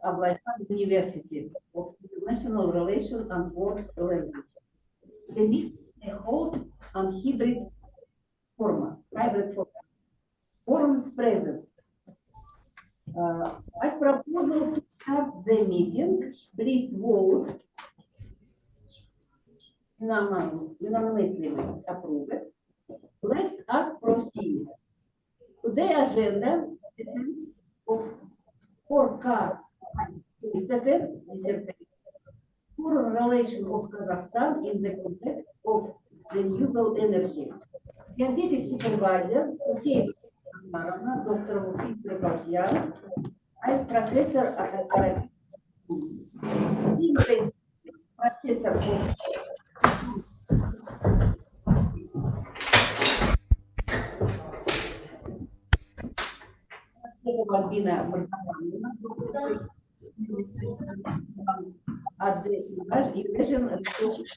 Ablayhan University of International Relations and World Language. The meeting held on hybrid format. Forums present. I propose to start the meeting. Please vote. Unanimously approved. Let us proceed. Today's agenda of 4K Kristofer dissertation. Foreign relations of Kazakhstan in the context of renewable energy. Scientific supervisor, Dr. Mukhtar Kalsian, and Professor Professor of Albina at the Eurasian Research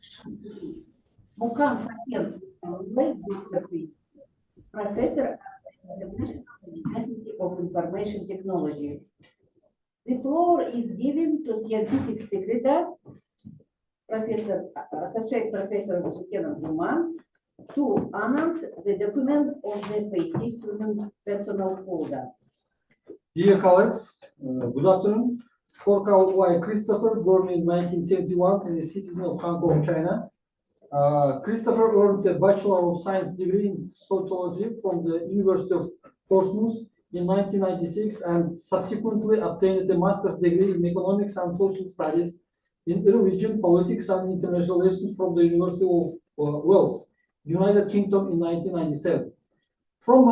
Mukan Sakin, Professor at the National University of Information Technology. The floor is given to Scientific Secretary, Associate Professor Musuken Duman, to announce the document of the PhD student personal folder. Dear colleagues, good afternoon. Koristofer Kristofer, born in 1971 and a citizen of Hong Kong, China. Kristofer earned a Bachelor of Science degree in Sociology from the University of Portsmouth in 1996 and subsequently obtained a Master's degree in Economics and Social Studies in Religion, Politics and International Relations from the University of Wales, United Kingdom in 1997. From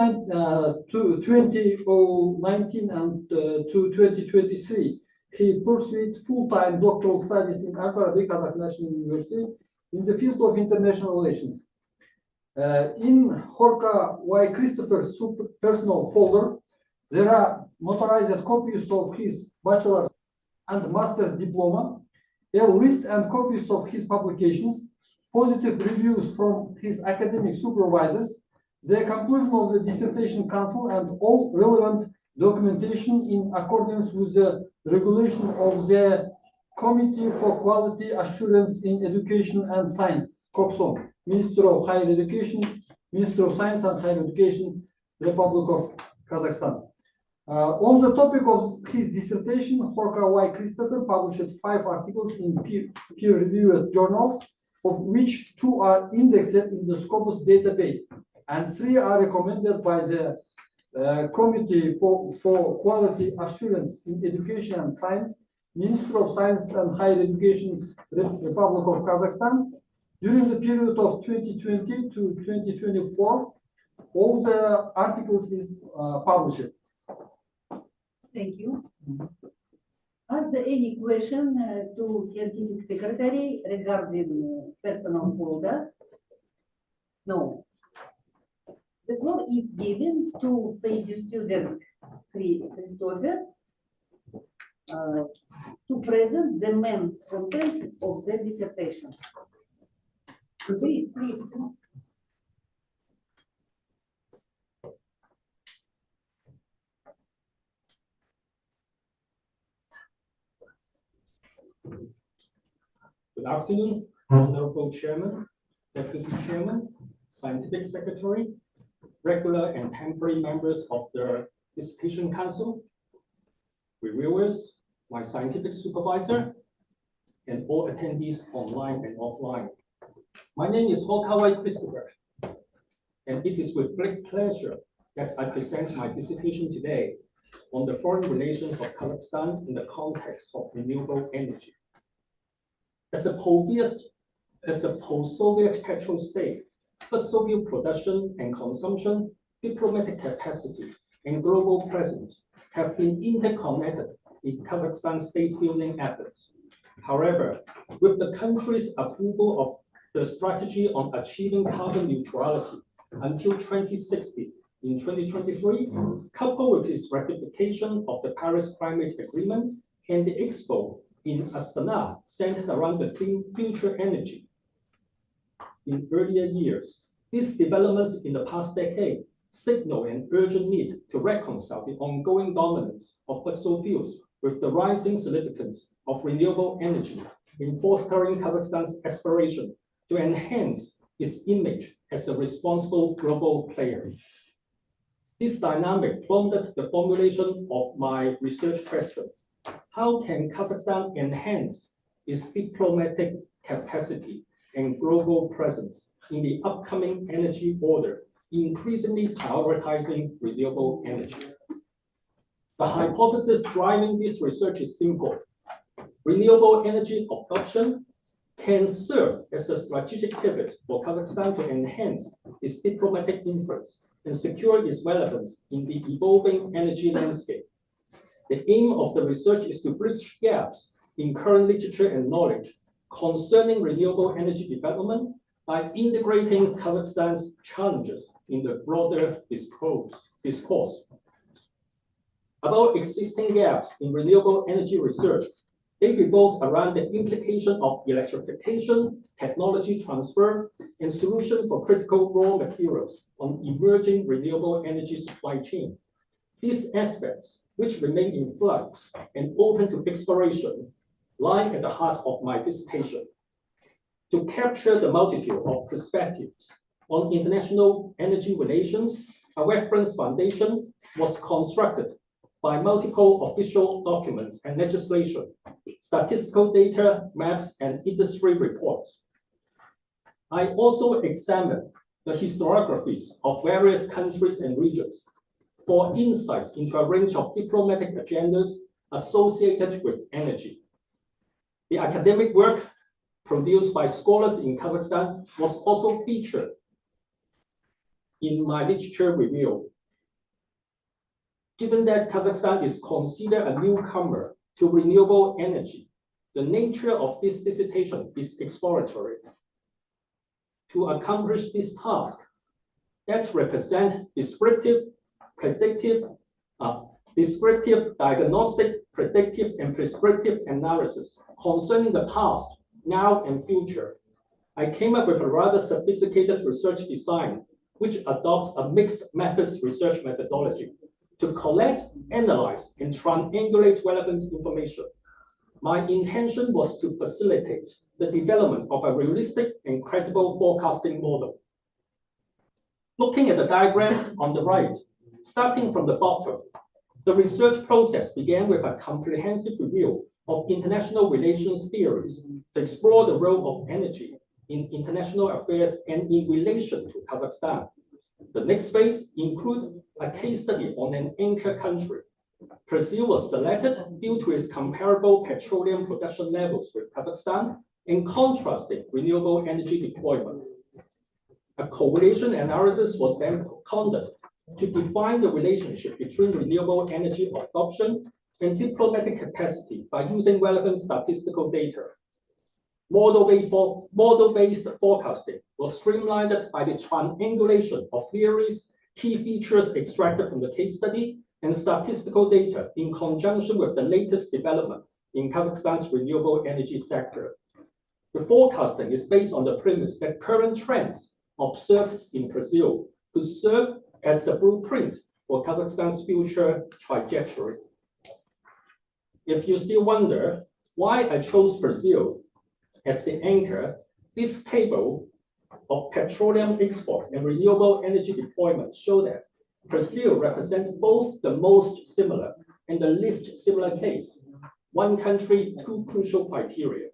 2019 and to 2023, he pursued full-time doctoral studies in Ankara Kazakh National University in the field of international relations. In Koristofer's personal folder, there are notarized copies of his bachelor's and master's diploma, a list and copies of his publications, positive reviews from his academic supervisors, the conclusion of the dissertation council, and all relevant documentation in accordance with the regulation of the Committee for Quality Assurance in Education and Science, COPSOM, Minister of Higher Education, Minister of Science and Higher Education, Republic of Kazakhstan. On the topic of his dissertation, Kristofer published 5 articles in peer-reviewed journals, of which 2 are indexed in the Scopus database, and 3 are recommended by the Committee for Quality Assurance in Education and Science, Minister of Science and Higher Education, Republic of Kazakhstan. During the period of 2020 to 2024, all the articles is published. Thank you. Are there any question to Scientific Secretary regarding personal folder? No. The floor is given to PhD student Kristofer to present the main content of the dissertation. Please. Good afternoon, Honorable Chairman, Deputy Chairman, Scientific Secretary, regular and temporary members of the Dissertation Council, reviewers, my scientific supervisor, and all attendees online and offline. My name is Kristofer, and it is with great pleasure that I present my dissertation today on the foreign relations of Kazakhstan in the context of renewable energy. As a post-Soviet petrol state, but Soviet production and consumption, diplomatic capacity, and global presence have been interconnected in Kazakhstan's state-building efforts. However, with the country's approval of the strategy on achieving carbon neutrality until 2060 in 2023, coupled with its ratification of the Paris Climate Agreement and the Expo in Astana centered around the theme future energy. In earlier years, these developments in the past decade signal an urgent need to reconcile the ongoing dominance of fossil fuels with the rising significance of renewable energy in fostering Kazakhstan's aspiration to enhance its image as a responsible global player. This dynamic prompted the formulation of my research question: how can Kazakhstan enhance its diplomatic capacity and global presence in the upcoming energy order, increasingly prioritizing renewable energy? The hypothesis driving this research is simple. Renewable energy adoption can serve as a strategic pivot for Kazakhstan to enhance its diplomatic influence and secure its relevance in the evolving energy landscape. The aim of the research is to bridge gaps in current literature and knowledge concerning renewable energy development by integrating Kazakhstan's challenges in the broader discourse. About existing gaps in renewable energy research, they revolve around the implication of electrification, technology transfer, and solution for critical raw materials on emerging renewable energy supply chain. These aspects, which remain in flux and open to exploration, lie at the heart of my dissertation. To capture the multitude of perspectives on international energy relations, a reference foundation was constructed by multiple official documents and legislation, statistical data, maps, and industry reports. I also examined the historiographies of various countries and regions for insight into a range of diplomatic agendas associated with energy. The academic work produced by scholars in Kazakhstan was also featured in my literature review. Given that Kazakhstan is considered a newcomer to renewable energy, the nature of this dissertation is exploratory. To accomplish this task, that represent descriptive, diagnostic, predictive, and prescriptive analysis concerning the past, now, and future, I came up with a rather sophisticated research design, which adopts a mixed methods research methodology to collect, analyze, and triangulate relevant information. My intention was to facilitate the development of a realistic and credible forecasting model. Looking at the diagram on the right, starting from the bottom, the research process began with a comprehensive review of international relations theories to explore the role of energy in international affairs and in relation to Kazakhstan. The next phase included a case study on an anchor country. Brazil was selected due to its comparable petroleum production levels with Kazakhstan and contrasting renewable energy deployment. A correlation analysis was then conducted to define the relationship between renewable energy adoption and diplomatic capacity by using relevant statistical data. Model-based forecasting was streamlined by the triangulation of theories, key features extracted from the case study, and statistical data in conjunction with the latest development in Kazakhstan's renewable energy sector. The forecasting is based on the premise that current trends observed in Brazil could serve as a blueprint for Kazakhstan's future trajectory. If you still wonder why I chose Brazil as the anchor, this table of petroleum export and renewable energy deployment show that Brazil represents both the most similar and the least similar case. One country, two crucial criteria.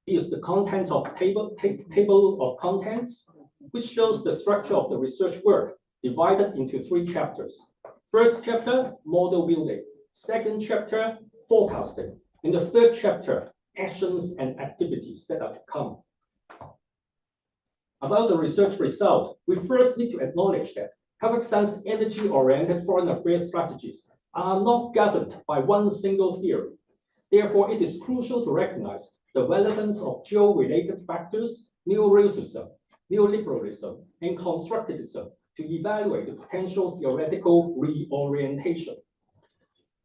Here's the content of table of contents, which shows the structure of the research work divided into 3 chapters. First chapter, model building. Second chapter, forecasting. In the third chapter, actions and activities that are to come. About the research result, we first need to acknowledge that Kazakhstan's energy-oriented foreign affairs strategies are not governed by one single theory. Therefore, it is crucial to recognize the relevance of geo-related factors, neoliberalism, and constructivism to evaluate the potential theoretical reorientation.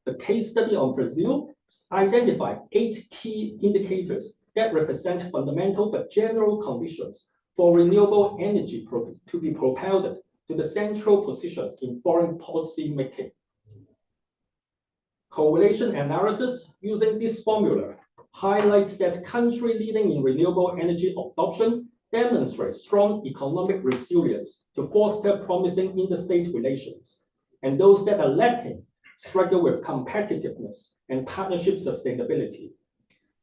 The case study on Brazil identified 8 key indicators that represent fundamental but general conditions for renewable energy to be propelled to the central positions in foreign policy making. Correlation analysis using this formula highlights that countries leading in renewable energy adoption demonstrate strong economic resilience to foster promising interstate relations, and those that are lacking struggle with competitiveness and partnership sustainability.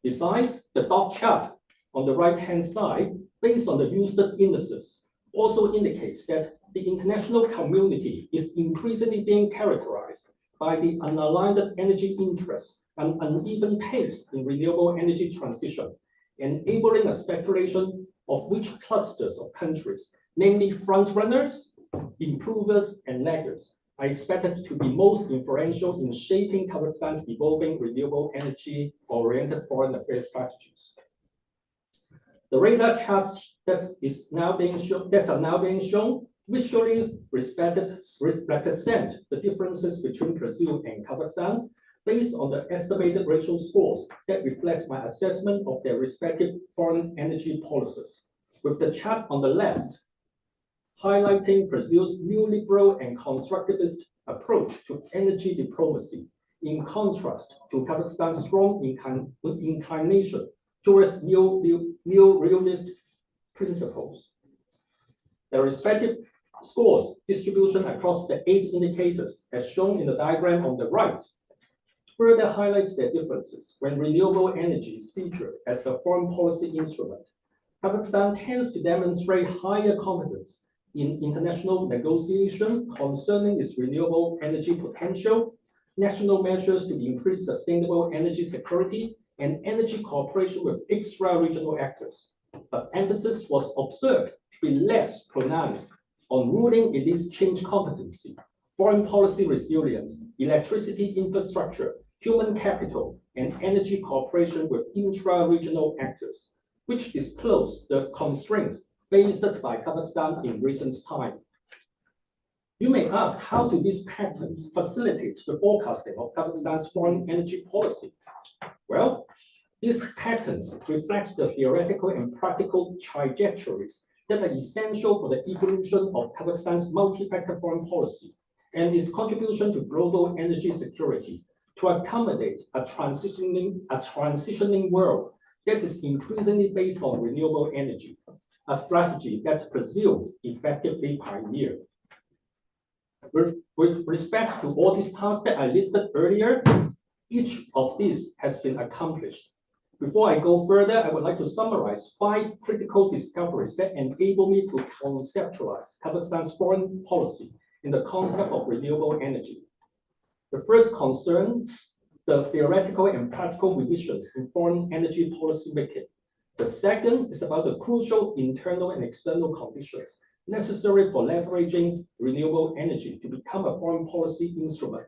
Besides, the dot chart on the right-hand side, based on the used indices, also indicates that the international community is increasingly being characterized by the unaligned energy interests and uneven pace in renewable energy transition, enabling a speculation of which clusters of countries, namely frontrunners, improvers, and laggards, are expected to be most influential in shaping Kazakhstan's evolving renewable energy-oriented foreign affairs strategies. The radar charts that are now being shown visually represent the differences between Brazil and Kazakhstan based on the estimated racial scores that reflect my assessment of their respective foreign energy policies, with the chart on the left highlighting Brazil's neoliberal and constructivist approach to energy diplomacy, in contrast to Kazakhstan's strong inclination towards neo-realist principles. The respective scores distribution across the 8 indicators, as shown in the diagram on the right, further highlights their differences when renewable energy is featured as a foreign policy instrument. Kazakhstan tends to demonstrate higher competence in international negotiation concerning its renewable energy potential, national measures to increase sustainable energy security, and energy cooperation with extra-regional actors. But emphasis was observed to be less pronounced on ruling elites change competency, foreign policy resilience, electricity infrastructure, human capital, and energy cooperation with intra-regional actors, which disclose the constraints faced by Kazakhstan in recent time. You may ask, how do these patterns facilitate the forecasting of Kazakhstan's foreign energy policy? Well, these patterns reflect the theoretical and practical trajectories that are essential for the evolution of Kazakhstan's multi-factor foreign policy and its contribution to global energy security to accommodate a transitioning world that is increasingly based on renewable energy, a strategy that Brazil effectively pioneered. With respect to all these tasks that I listed earlier, each of these has been accomplished. Before I go further, I would like to summarize 5 critical discoveries that enable me to conceptualize Kazakhstan's foreign policy in the concept of renewable energy. The first concerns the theoretical and practical revisions in foreign energy policy making. The second is about the crucial internal and external conditions necessary for leveraging renewable energy to become a foreign policy instrument,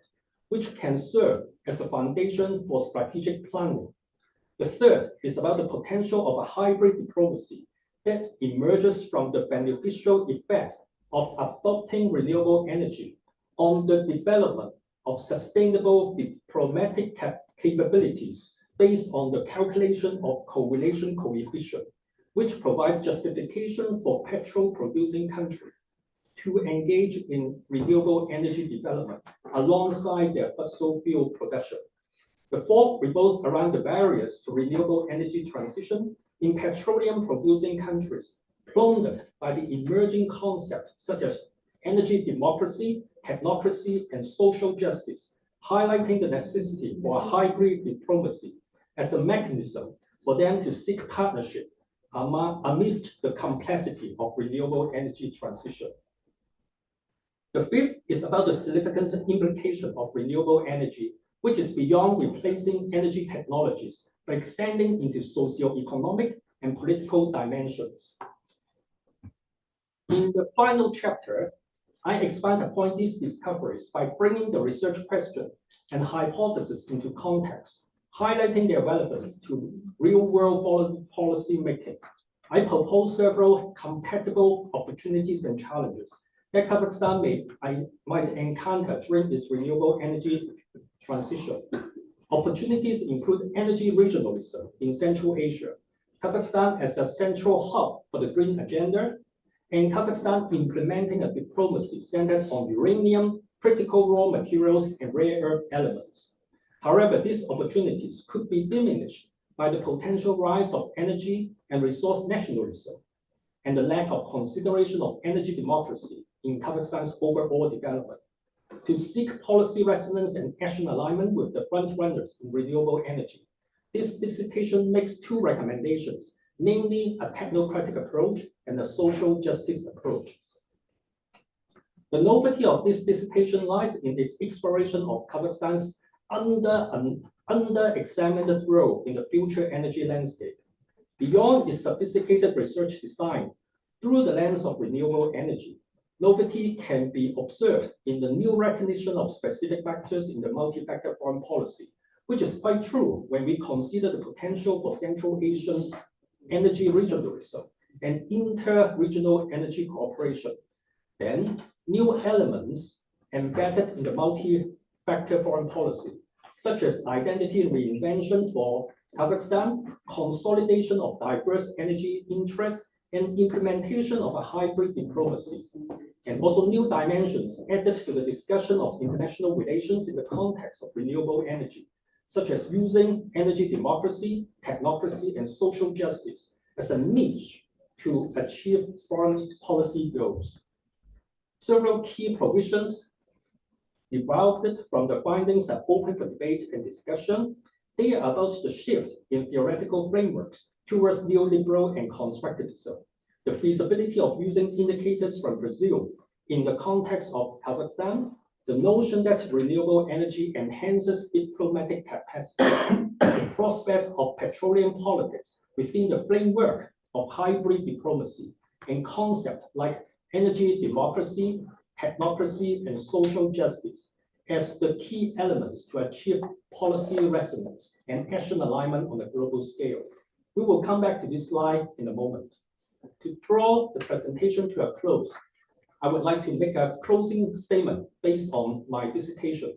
which can serve as a foundation for strategic planning. The third is about the potential of a hybrid diplomacy that emerges from the beneficial effect of adopting renewable energy on the development of sustainable diplomatic capabilities based on the calculation of correlation coefficient, which provides justification for petrol-producing countries to engage in renewable energy development alongside their fossil fuel production. The fourth revolves around the barriers to renewable energy transition in petroleum-producing countries, plundered by the emerging concepts such as energy democracy, technocracy, and social justice, highlighting the necessity for a hybrid diplomacy as a mechanism for them to seek partnership amidst the complexity of renewable energy transition. The fifth is about the significant implication of renewable energy, which is beyond replacing energy technologies, but extending into socio-economic and political dimensions. In the final chapter, I expand upon these discoveries by bringing the research question and hypothesis into context, highlighting their relevance to real-world policy making. I propose several compatible opportunities and challenges that Kazakhstan might encounter during its renewable energy transition. Opportunities include energy regionalism in Central Asia, Kazakhstan as a central hub for the green agenda, and Kazakhstan implementing a diplomacy centered on uranium, critical raw materials, and rare earth elements. However, these opportunities could be diminished by the potential rise of energy and resource nationalism and the lack of consideration of energy democracy in Kazakhstan's overall development. To seek policy resonance and action alignment with the frontrunners in renewable energy, this dissertation makes two recommendations, namely a technocratic approach and a social justice approach. The novelty of this dissertation lies in its exploration of Kazakhstan's under-examined role in the future energy landscape. Beyond its sophisticated research design, through the lens of renewable energy, novelty can be observed in the new recognition of specific factors in the multi-factor foreign policy, which is quite true when we consider the potential for Central Asian energy regionalism and inter-regional energy cooperation. Then, new elements embedded in the multi-factor foreign policy, such as identity reinvention for Kazakhstan, consolidation of diverse energy interests, and implementation of a hybrid diplomacy, and also new dimensions added to the discussion of international relations in the context of renewable energy, such as using energy democracy, technocracy, and social justice as a niche to achieve foreign policy goals. Several key provisions developed from the findings are open for debate and discussion. They are about the shift in theoretical frameworks towards neoliberal and constructivism, the feasibility of using indicators from Brazil in the context of Kazakhstan, the notion that renewable energy enhances diplomatic capacity, the prospect of petroleum politics within the framework of hybrid diplomacy, and concepts like energy democracy, technocracy, and social justice as the key elements to achieve policy resonance and action alignment on a global scale. We will come back to this slide in a moment. To draw the presentation to a close, I would like to make a closing statement based on my dissertation.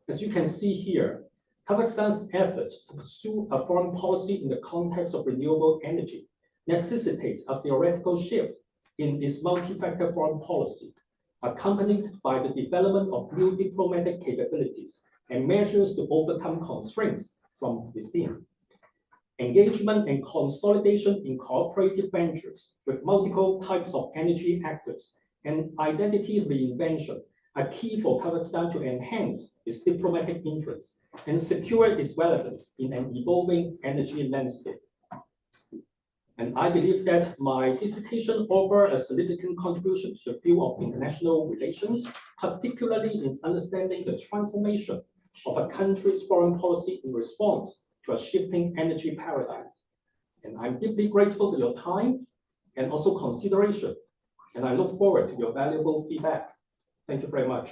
As you can see here, Kazakhstan's efforts to pursue a foreign policy in the context of renewable energy necessitates a theoretical shift in its multi-factor foreign policy, accompanied by the development of new diplomatic capabilities and measures to overcome constraints from within. Engagement and consolidation in cooperative ventures with multiple types of energy actors and identity reinvention are key for Kazakhstan to enhance its diplomatic influence and secure its relevance in an evolving energy landscape. And I believe that my dissertation offers a significant contribution to the field of international relations, particularly in understanding the transformation of a country's foreign policy in response to a shifting energy paradigm. And I'm deeply grateful for your time and also consideration, and I look forward to your valuable feedback. Thank you very much.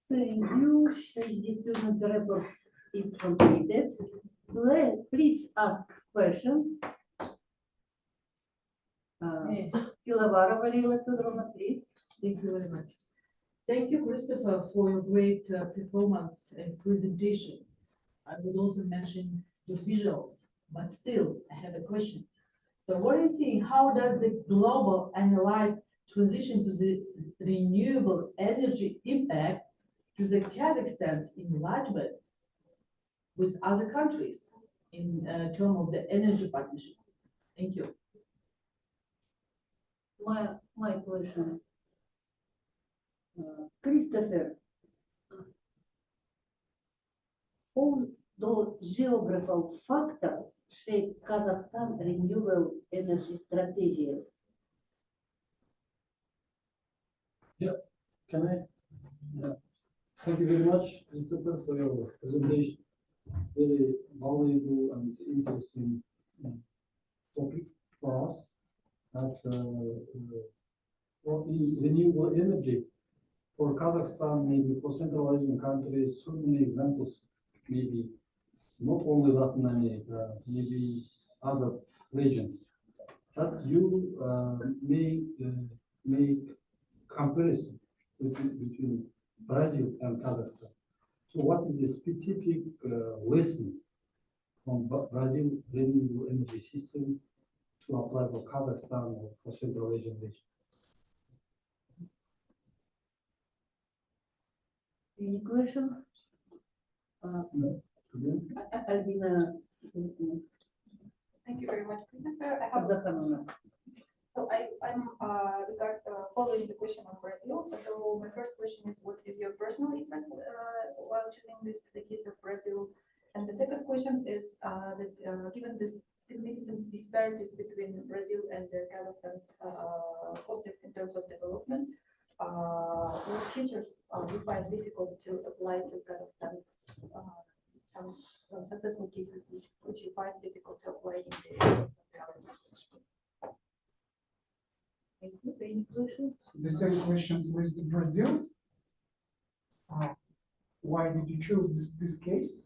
Thank you. The student report is completed. Please ask questions. Kilovarova Lila Fedorovna, please. Thank you very much. Thank you, Christopher, for your great performance and presentation. I would also mention the visuals, but still, I have a question. So what do you think? How does the global analyte transition to the renewable energy impact to the Kazakhstan's enlargement with other countries in terms of the energy partnership? Thank you. My question. Christopher, how do geographical factors shape Kazakhstan renewable energy strategies? Can I? Yeah. Thank you very much, Christopher, for your presentation. Very valuable and interesting topic for us. That for renewable energy for Kazakhstan, maybe for Central Asian countries, so many examples, maybe not only Latin America, maybe other regions. That you may make comparison between Brazil and Kazakhstan. So what is the specific lesson from Brazil renewable energy system to apply for Kazakhstan or for Central Asian region? Any question? Альбина Thank you very much, Christopher. I have Захановна. I'm following the question on Brazil. So my first question is, what is your personal interest while choosing the case of Brazil? And the second question is given the significant disparities between Brazil and Kazakhstan's context in terms of development, what features you find difficult to apply to Kazakhstan? Some successful cases which you find difficult to apply in the government. Thank you. Any questions? The same question with the Brazil. Why did you choose this case?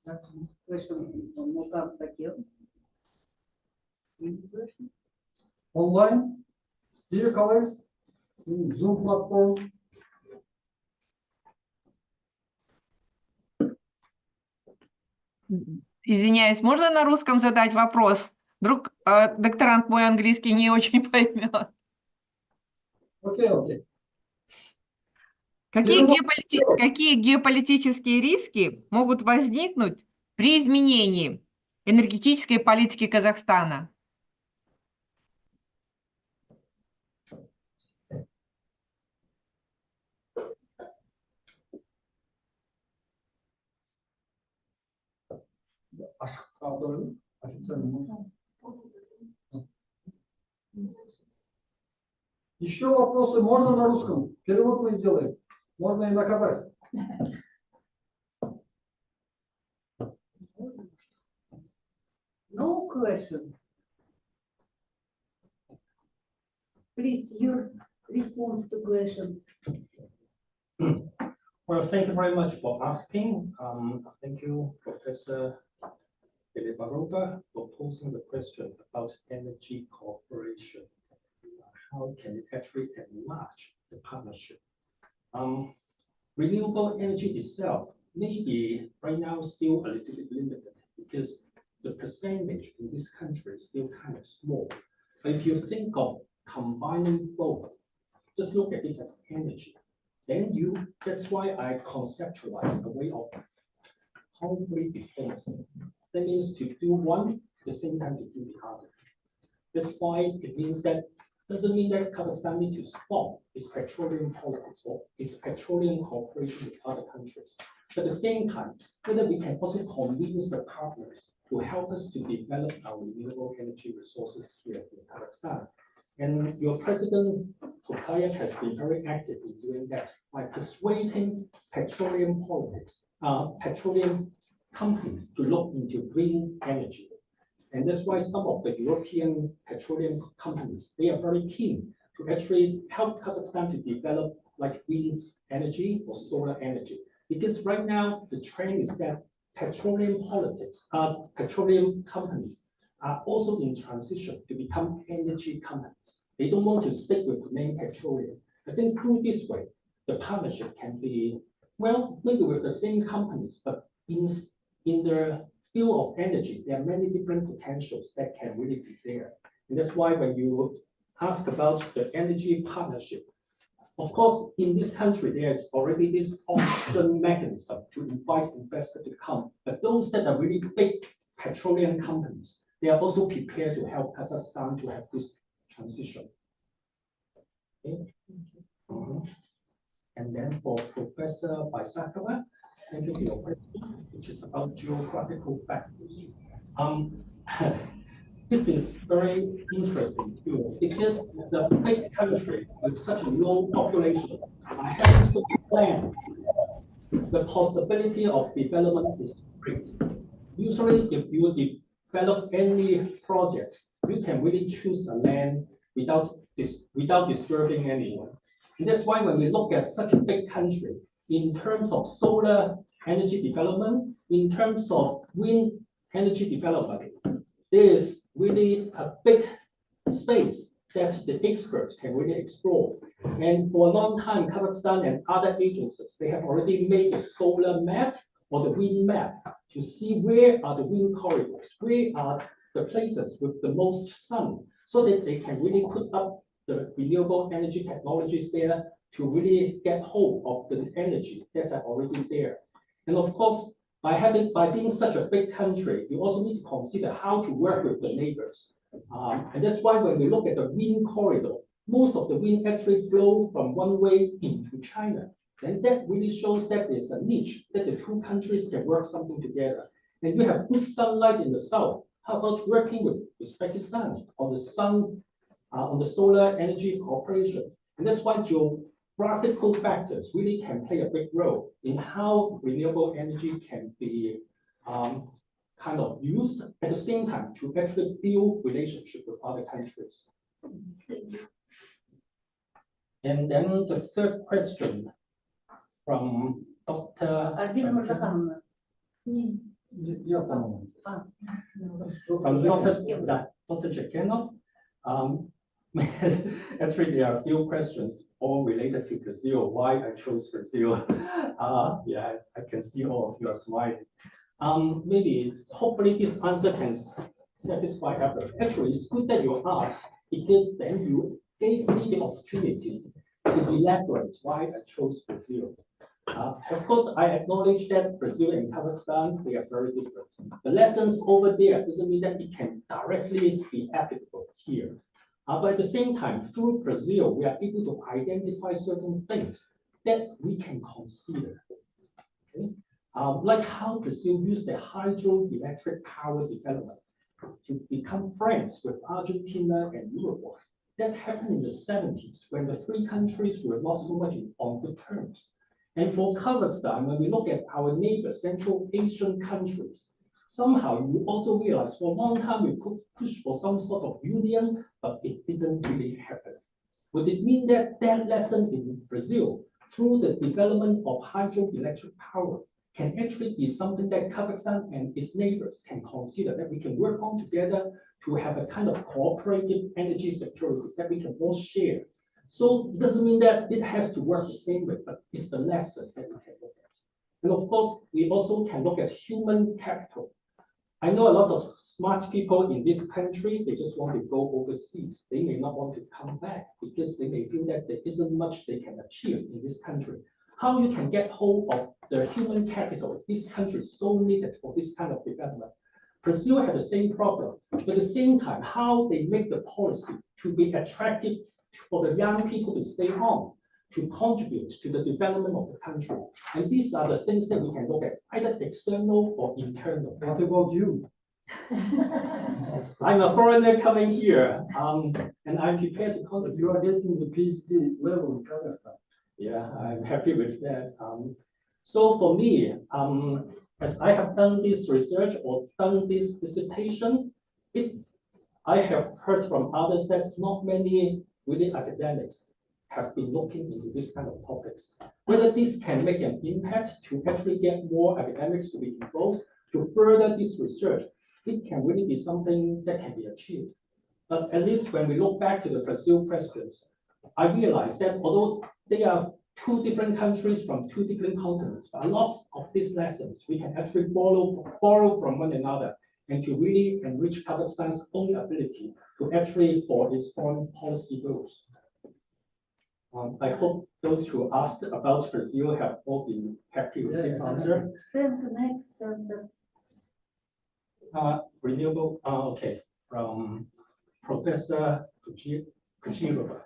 That's Question from Mukan Sakil. Any question? Online, dear colleagues, in Zoom platform. Извиняюсь, можно на русском задать вопрос? Вдруг докторант мой английский не очень поймет. Окей. Какие геополитические риски могут возникнуть при изменении энергетической политики Казахстана? Еще вопросы можно на русском? Перевод мы сделаем. Можно и на казахском. No question. Please, your response to question. Well, thank you very much for asking. Thank you, Professor Barova, for posing the question about energy cooperation. How can it actually enlarge the partnership? Renewable energy itself may be right now still a little bit limited because the percentage in this country is still kind of small. But if you think of combining both, just look at it as energy. Then that's why I conceptualize a way of hybrid diplomacy. That means to do one at the same time to do the other. That's why it means that doesn't mean that Kazakhstan needs to stop its petroleum politics or its petroleum cooperation with other countries. But at the same time, whether we can also convince the partners to help us to develop our renewable energy resources here in Kazakhstan. And your president, Tokayev, has been very active in doing that by persuading petroleum companies to look into green energy. And that's why some of the European petroleum companies, they are very keen to actually help Kazakhstan to develop like wind energy or solar energy. Because right now, the trend is that petroleum companies are also in transition to become energy companies. They don't want to stick with the name petroleum. I think through this way, the partnership can be, well, maybe with the same companies, but in the field of energy, there are many different potentials that can really be there. And that's why when you ask about the energy partnership, of course, in this country, there's already this auction mechanism to invite investors to come. But those that are really big petroleum companies, they are also prepared to help Kazakhstan to have this transition. Okay. And then for Professor Baisakova, thank you for your question, which is about geographical factors. This is very interesting too, because it's a big country with such a low population. I have to plan. The possibility of development is great. Usually, if you develop any projects, you can really choose a land without disturbing anyone. And that's why when we look at such a big country, in terms of solar energy development, in terms of wind energy development, there is really a big space that the experts can really explore. And for a long time, Kazakhstan and other agencies, they have already made a solar map or the wind map to see where are the wind corridors, where are the places with the most sun, so that they can really put up the renewable energy technologies there to really get hold of the energy that's already there. And of course, by being such a big country, you also need to consider how to work with the neighbors. And that's why when we look at the wind corridor, most of the wind actually blow from one way into China. And that really shows that there's a niche that the two countries can work something together. And you have good sunlight in the south. How about working with Uzbekistan on the on the solar energy cooperation? And that's why geographical factors really can play a big role in how renewable energy can be kind of used at the same time to actually build relationship with other countries. And then the third question from Dr. Альбина Мурзахановна. From Dr. Jakenov. Actually, there are a few questions all related to Brazil, why I chose Brazil. Yeah, I can see all of you are smiling. Maybe, hopefully this answer can satisfy everyone. Actually, it's good that you asked, because then you gave me the opportunity to elaborate why I chose Brazil. Of course, I acknowledge that Brazil and Kazakhstan, they are very different. The lessons over there doesn't mean that it can directly be applicable here. But at the same time, through Brazil, we are able to identify certain things that we can consider. Okay? Like how Brazil used the hydroelectric power development to become friends with Argentina and Uruguay. That happened in the 70s when the three countries were not so much on good terms. And for Kazakhstan, when we look at our neighbor Central Asian countries, somehow you also realize for a long time we could push for some sort of union, but it didn't really happen. Would it mean that that lesson in Brazil, through the development of hydroelectric power, can actually be something that Kazakhstan and its neighbors can consider, that we can work on together to have a kind of cooperative energy security that we can all share? So it doesn't mean that it has to work the same way, but it's the lesson that we can look at. And of course, we also can look at human capital. I know a lot of smart people in this country, they just want to go overseas. They may not want to come back because they may feel that there isn't much they can achieve in this country. How you can get hold of the human capital this country is so needed for this kind of development. Brazil had the same problem, but at the same time, how they make the policy to be attractive for the young people to stay on, to contribute to the development of the country. And these are the things that we can look at, either external or internal. What about you? I'm a foreigner coming here, and I'm prepared to contribute. You are getting the PhD level in Kazakhstan. Yeah, I'm happy with that. So for me, as I have done this research or done this dissertation, I have heard from others that not many really academics have been looking into this kind of topics. Whether this can make an impact to actually get more academics to be involved to further this research, it can really be something that can be achieved. But at least when we look back to the Brazil questions, I realized that although they are two different countries from two different continents, but a lot of these lessons we can actually borrow from one another and to really enrich Kazakhstan's own ability to actually for its foreign policy goals. I hope those who asked about Brazil have all been happy with this answer. Then the next sentence. Renewable, okay, from Professor Kuchirova.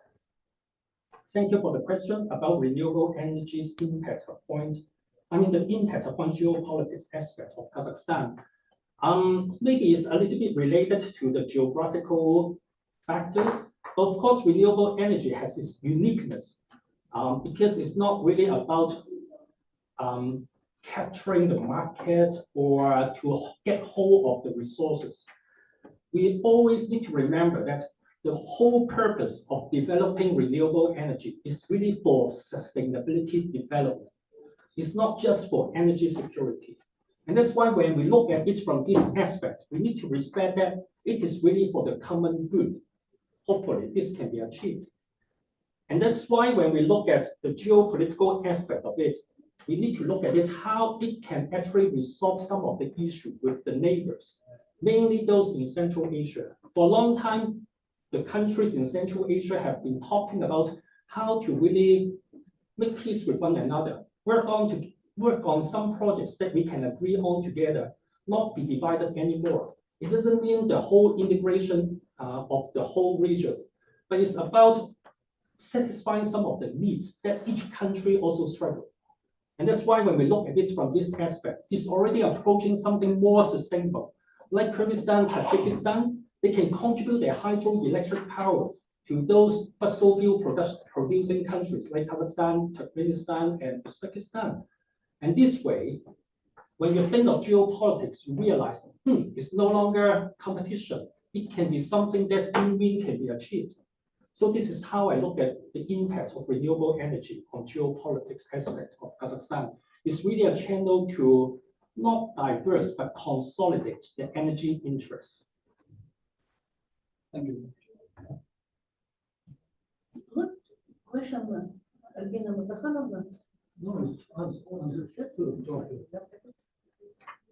Thank you for the question about renewable energy's impact upon, the impact upon geopolitics aspect of Kazakhstan. Maybe it's a little bit related to the geographical factors. Of course, renewable energy has its uniqueness because it's not really about capturing the market or to get hold of the resources. We always need to remember that the whole purpose of developing renewable energy is really for sustainability development. It's not just for energy security. And that's why when we look at it from this aspect, we need to respect that it is really for the common good. Hopefully, this can be achieved. And that's why when we look at the geopolitical aspect of it, we need to look at it how it can actually resolve some of the issues with the neighbors, mainly those in Central Asia. For a long time, the countries in Central Asia have been talking about how to really make peace with one another, work on some projects that we can agree on together, not be divided anymore. It doesn't mean the whole integration of the whole region, but it's about satisfying some of the needs that each country also struggle. And that's why when we look at it from this aspect, it's already approaching something more sustainable. Like Kyrgyzstan, Tajikistan, they can contribute their hydroelectric power to those fossil fuel producing countries like Kazakhstan, Turkmenistan, and Uzbekistan. And this way, when you think of geopolitics, you realize it's no longer competition. It can be something that win-win can be achieved. So this is how I look at the impact of renewable energy on geopolitics aspect of Kazakhstan. It's really a channel to not diverse, but consolidate the energy interests. Thank you. Good question, Albina Muzakhanovna. No,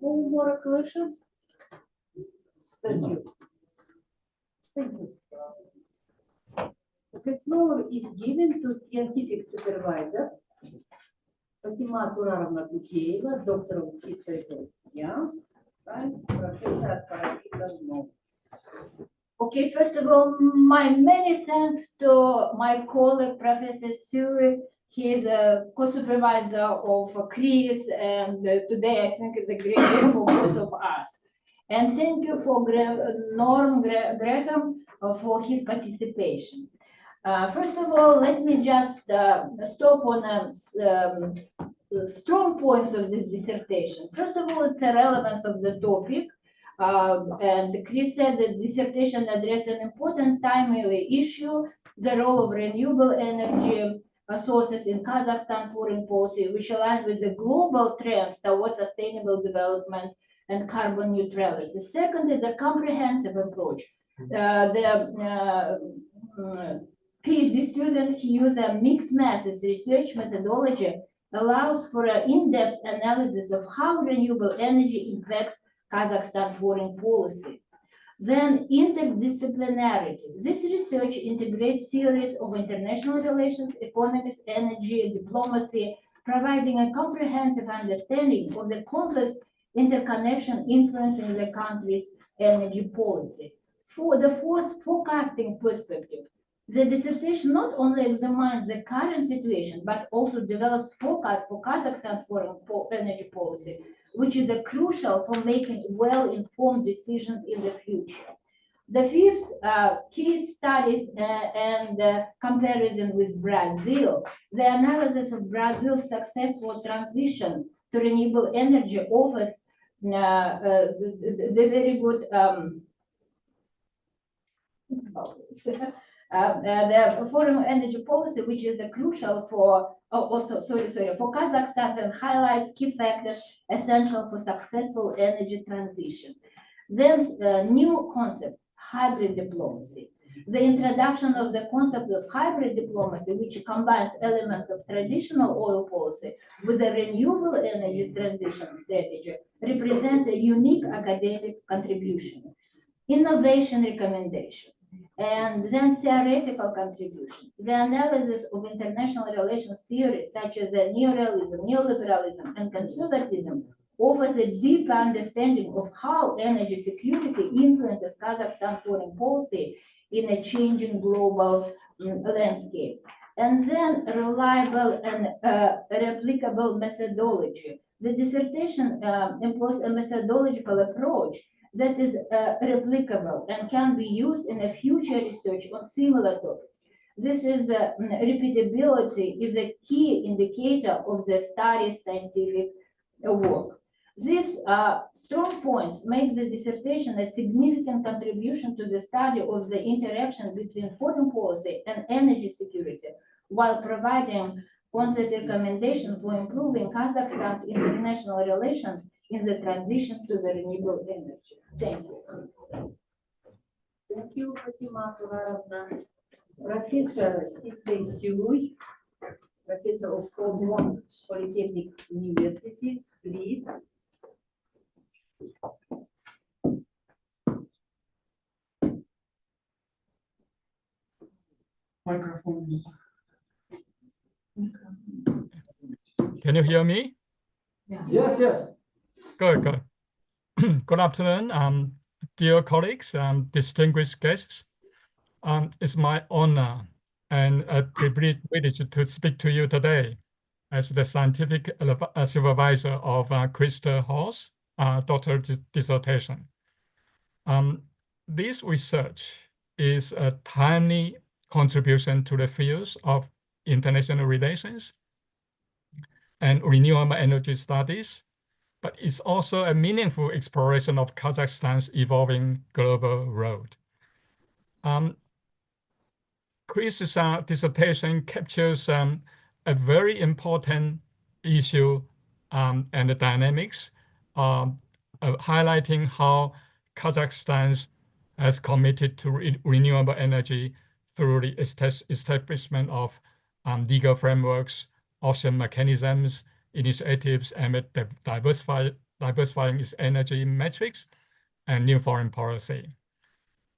No more question? Thank you. Thank you. The floor is given to scientific supervisor Fatima Turarovna Kucheeva, Doctor of History of Science, Professor Parakhilov. Okay, first of all, my many thanks to my colleague, Professor Suri. He is a co-supervisor of CRIS, and today I think is a great day for both of us. And thank you for Norm Graham for his participation. First of all, let me just stop on strong points of this dissertation. First of all, it's the relevance of the topic. And Chris said that dissertation addressed an important timely issue, the role of renewable energy sources in Kazakhstan foreign policy, which align with the global trends towards sustainable development and carbon neutrality. The second is a comprehensive approach. The PhD student, he used a mixed methods research methodology, allows for an in-depth analysis of how renewable energy impacts Kazakhstan foreign policy. Then interdisciplinarity. This research integrates theories of international relations, economics, energy, diplomacy, providing a comprehensive understanding of the complex interconnection influencing the country's energy policy. For the fourth, forecasting perspective. The dissertation not only examines the current situation, but also develops forecasts for Kazakhstan's foreign energy policy, which is crucial for making well-informed decisions in the future. The fifth, case studies and comparison with Brazil. The analysis of Brazil's successful transition to renewable energy offers the very good the foreign energy policy, which is crucial for for Kazakhstan, and highlights key factors essential for successful energy transition. Then the new concept, hybrid diplomacy. The introduction of the concept of hybrid diplomacy, which combines elements of traditional oil policy with a renewable energy transition strategy, represents a unique academic contribution. Innovation recommendations. And then theoretical contribution. The analysis of international relations theories such as neorealism, neoliberalism, and conservatism offers a deep understanding of how energy security influences Kazakhstan foreign policy in a changing global landscape. And then reliable and replicable methodology. The dissertation employs a methodological approach that is replicable and can be used in a future research on similar topics. This is repeatability is a key indicator of the study's scientific work. These strong points make the dissertation a significant contribution to the study of the interaction between foreign policy and energy security, while providing concrete recommendations for improving Kazakhstan's international relations in the transition to the renewable energy. Thank you. Thank you, Fatima Turarovna. Professor Sitrin Siluy, Professor of Kobron Polytechnic University, please. Microphone is. Can you hear me? Yes, yes. Good. Good afternoon, dear colleagues, distinguished guests. It's my honor and a privilege to speak to you today as the scientific supervisor of Christofer's doctoral dissertation. This research is a timely contribution to the fields of international relations and renewable energy studies, but it's also a meaningful exploration of Kazakhstan's evolving global road. Chris's dissertation captures a very important issue and the dynamics, highlighting how Kazakhstan has committed to renewable energy through the establishment of legal frameworks, option mechanisms, initiatives, and diversifying its energy metrics and new foreign policy.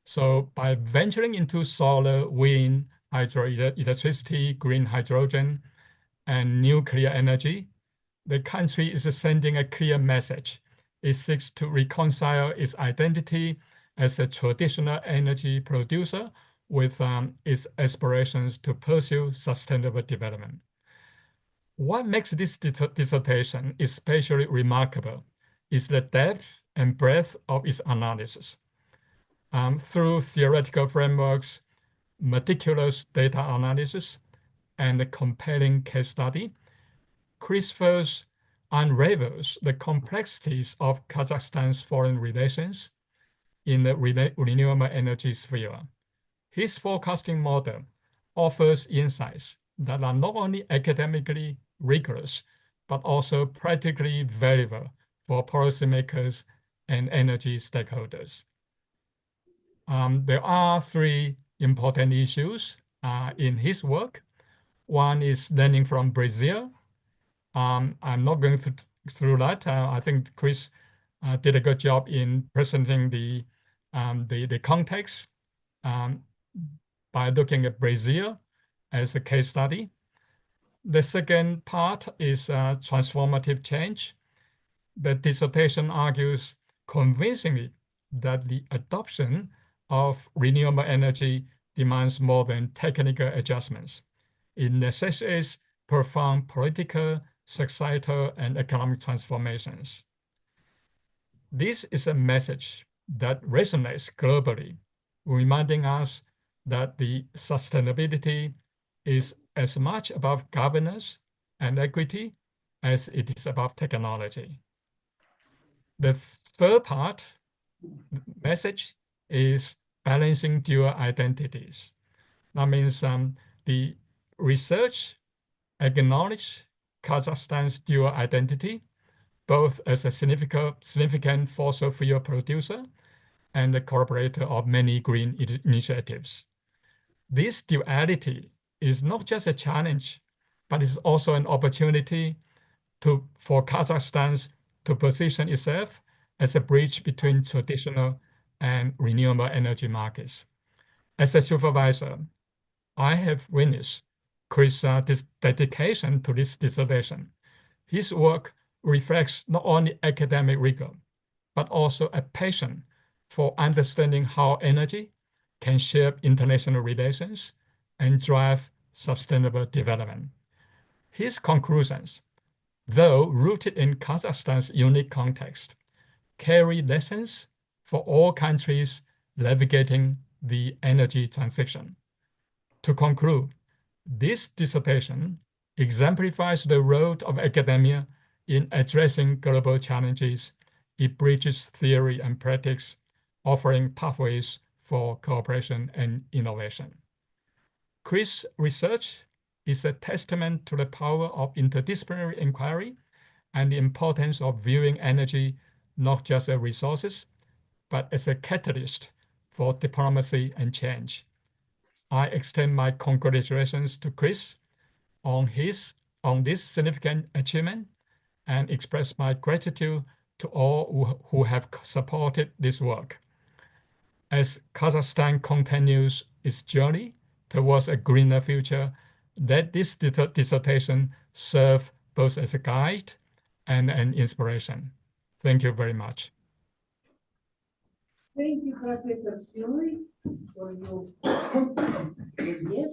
So by venturing into solar, wind, hydroelectricity, green hydrogen, and nuclear energy, the country is sending a clear message. It seeks to reconcile its identity as a traditional energy producer with its aspirations to pursue sustainable development. What makes this dissertation especially remarkable is the depth and breadth of its analysis. Through theoretical frameworks, meticulous data analysis, and a compelling case study, Kристофер unravels the complexities of Kazakhstan's foreign relations in the renewable energy sphere. His forecasting model offers insights that are not only academically rigorous, but also practically valuable for policymakers and energy stakeholders. There are three important issues in his work. One is learning from Brazil. I'm not going through that. I think Chris did a good job in presenting the context by looking at Brazil as a case study. The second part is transformative change. The dissertation argues convincingly that the adoption of renewable energy demands more than technical adjustments. It necessitates profound political, societal, and economic transformations. This is a message that resonates globally, reminding us that the sustainability is as much about governance and equity as it is about technology. The third part message is balancing dual identities. That means the research acknowledges Kazakhstan's dual identity, both as a significant fossil fuel producer and a collaborator of many green initiatives. This duality is not just a challenge, but is also an opportunity for Kazakhstan to position itself as a bridge between traditional and renewable energy markets. As a supervisor, I have witnessed Chris' dedication to this dissertation. His work reflects not only academic rigor, but also a passion for understanding how energy can shape international relations and drive sustainable development. His conclusions, though rooted in Kazakhstan's unique context, carry lessons for all countries navigating the energy transition. To conclude, this dissertation exemplifies the role of academia in addressing global challenges. It bridges theory and practice, offering pathways for cooperation and innovation. Chris' research is a testament to the power of interdisciplinary inquiry and the importance of viewing energy not just as resources, but as a catalyst for diplomacy and change. I extend my congratulations to Chris on this significant achievement and express my gratitude to all who have supported this work. As Kazakhstan continues its journey towards a greener future, let this dissertation serve both as a guide and an inspiration. Thank you very much. Thank you, Professor Sui, for your yes.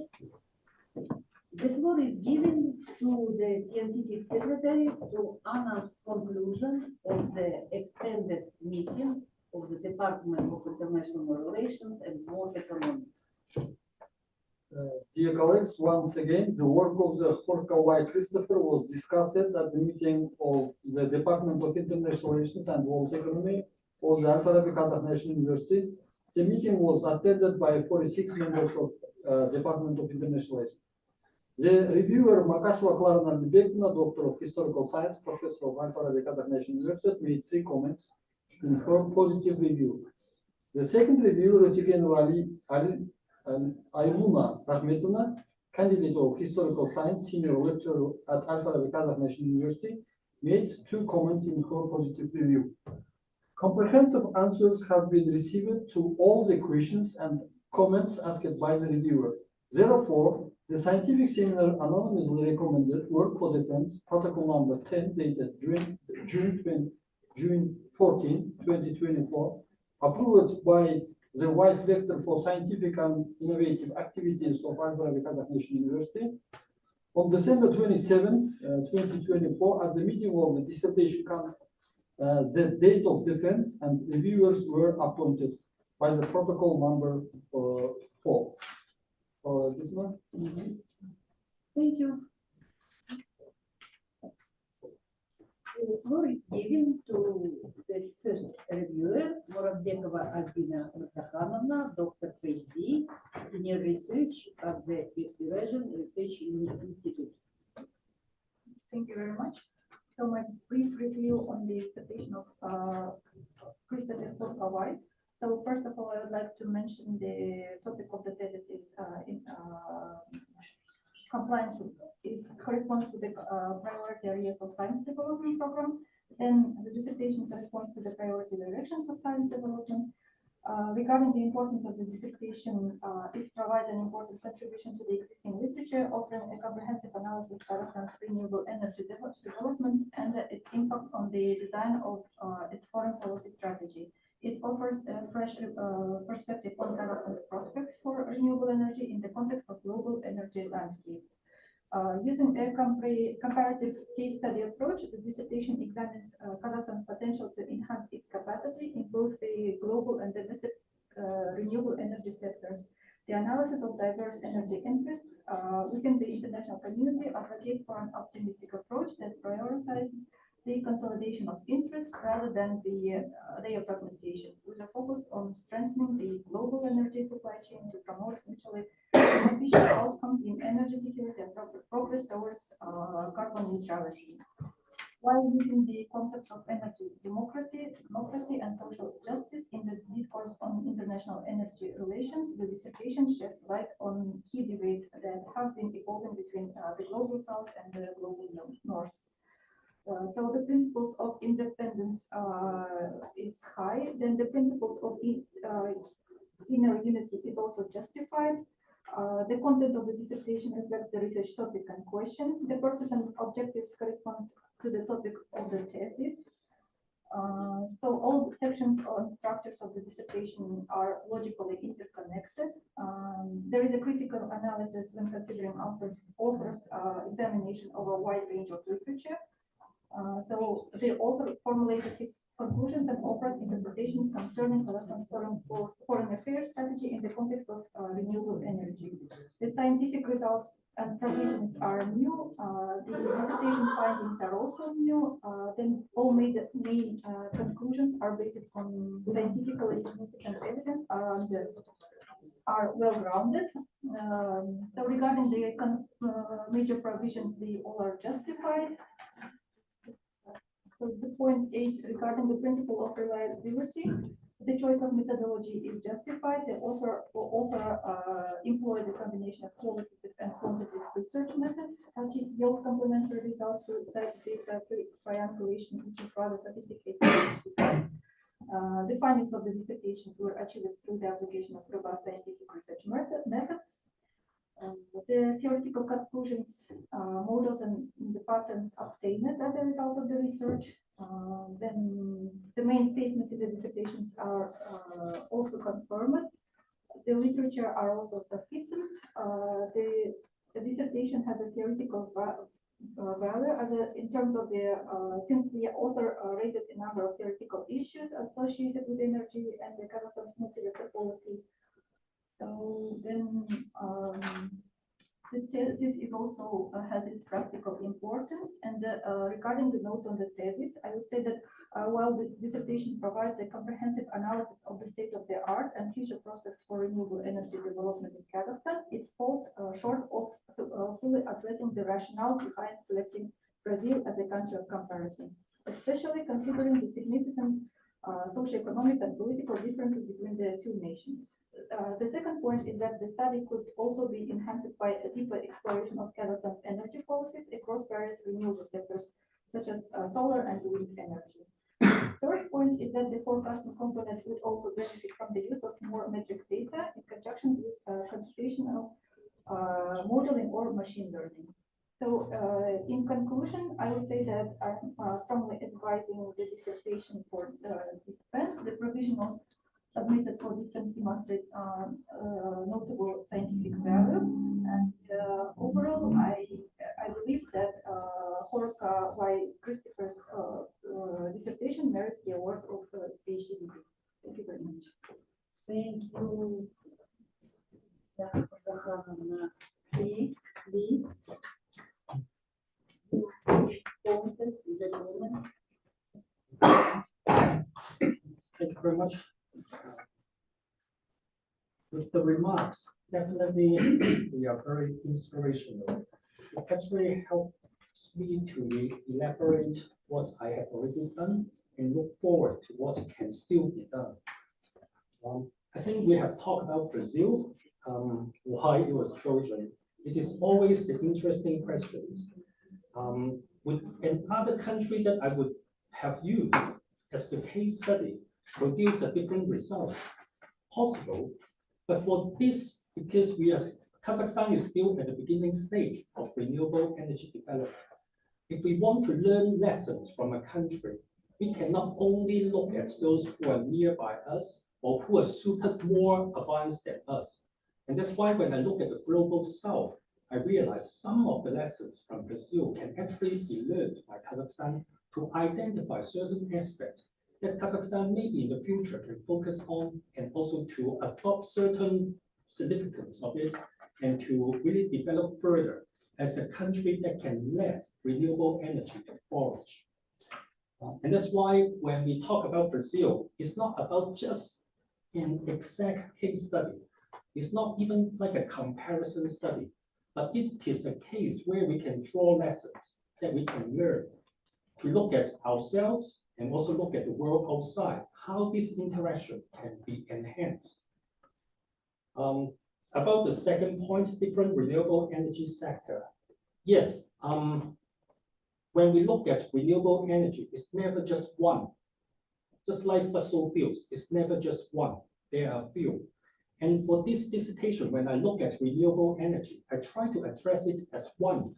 The floor is given to the scientific secretary to announce conclusion of the extended meeting of the Department of International Relations and World Economics. Dear colleagues, once again, the work of the Horkawai Christopher was discussed at the meeting of the Department of International Relations and World Economy of the Al-Farabi Kazakh National University. The meeting was attended by 46 members of Department of International Relations. The reviewer Makasheva Klara Nardibekina, Doctor of Historical Science, Professor of Al-Farabi Kazakh National University, made 3 comments in her positive review. The second reviewer, Ayluna Rahmetuna, candidate of Historical Science, senior lecturer at Al-Farabi Kazakh National University, made 2 comments in her positive review. Comprehensive answers have been received to all the questions and comments asked by the reviewer. Therefore, the scientific seminar anonymously recommended Work for Defense, Protocol number 10, dated June 14, 2024, approved by the Vice Rector for Scientific and Innovative Activities of Al-Farabi Kazakh National University. On December 27, 2024, at the meeting of the dissertation council, the date of defense and reviewers were appointed by the protocol number 4. This one? Thank you. The floor is given to the first reviewer, Moravbekova Albina Zakhanovna, Doctor PhD, Senior Research at the Eurasian Research Institute. Thank you very much. So my brief review on the dissertation of Kристофер Horkawai. So first of all, I would like to mention the topic of the thesis is in compliance is corresponds to the priority areas of science development program. Then the dissertation corresponds to the priority directions of science development. Regarding the importance of the dissertation, it provides an important contribution to the existing literature, offering a comprehensive analysis of Kazakhstan's renewable energy development and its impact on the design of its foreign policy strategy. It offers a fresh perspective on Kazakhstan's prospects for renewable energy in the context of global energy landscape. Using a comparative case study approach, the dissertation examines Kazakhstan's potential to enhance its capacity, improve the global and domestic renewable energy sectors. The analysis of diverse energy interests within the international community advocates for an optimistic approach that prioritizes the consolidation of interests rather than their fragmentation, with a focus on strengthening the global energy supply chain to promote mutually beneficial outcomes in energy security and progress towards carbon neutrality. While using the concepts of energy democracy and social justice in the discourse on international energy relations, the dissertation sheds light on key debates that have been evolving between the global south and the global north. So the principles of independence is high, then the principles of inner unity is also justified. The content of the dissertation reflects the research topic and question. The purpose and objectives correspond to the topic of the thesis. So all the sections and structures of the dissertation are logically interconnected. There is a critical analysis when considering authors' examination of a wide range of literature. So the author formulated his conclusions and offered interpretations concerning Kazakhstan's foreign affairs strategy in the context of renewable energy. The scientific results and provisions are new. The dissertation findings are also new. Then all main conclusions are based on scientifically significant evidence and are well-grounded. So regarding the major provisions, they all are justified. So the point 8, regarding the principle of reliability, the choice of methodology is justified. The author employed a combination of qualitative and quantitative research methods, achieve yield complementary results with type data triangulation, which is rather sophisticated. The findings of the dissertations were achieved through the application of robust scientific research methods. The theoretical conclusions, models, and the patterns obtained as a result of the research. Then the main statements in the dissertations are also confirmed. The literature are also sufficient. The dissertation has a theoretical value in terms of the since the author raised a number of theoretical issues associated with energy and the Kazakhstan's multilateral policy. So then the thesis is also has its practical importance. And regarding the notes on the thesis, I would say that while this dissertation provides a comprehensive analysis of the state of the art and future prospects for renewable energy development in Kazakhstan, it falls short of fully addressing the rationale behind selecting Brazil as a country of comparison, especially considering the significant socioeconomic and political differences between the two nations. The second point is that the study could also be enhanced by a deeper exploration of Kazakhstan's energy policies across various renewable sectors, such as solar and wind energy. Third point is that the forecasting component would also benefit from the use of more metric data in conjunction with computational modeling or machine learning. So in conclusion, I would say that I'm strongly advising the dissertation for defense. The provisionals submitted for defense demonstrate notable scientific value. And overall, I believe that Horka by Christopher's dissertation merits the award of PhD degree. Thank you very much. Thank you. Please. Thank you very much. With the remarks, definitely we are very inspirational. It actually helps me to elaborate what I have already done and look forward to what can still be done. I think we have talked about Brazil, why it was chosen. It is always the interesting questions. With another country that I would have used as the case study produce a different result, possible. But for this, because Kazakhstan is still at the beginning stage of renewable energy development, if we want to learn lessons from a country, we cannot only look at those who are nearby us or who are super more advanced than us. And that's why when I look at the global south, I realize some of the lessons from Brazil can actually be learned by Kazakhstan to identify certain aspects that Kazakhstan maybe in the future can focus on, and also to adopt certain significance of it and to really develop further as a country that can let renewable energy to flourish. And that's why when we talk about Brazil, it's not about just an exact case study. It's not even like a comparison study, but it is a case where we can draw lessons that we can learn to look at ourselves and also look at the world outside, how this interaction can be enhanced. About the second point, different renewable energy sector. Yes, when we look at renewable energy, it's never just one. Just like fossil fuels, it's never just one. There are a few. And for this dissertation, when I look at renewable energy, I try to address it as one,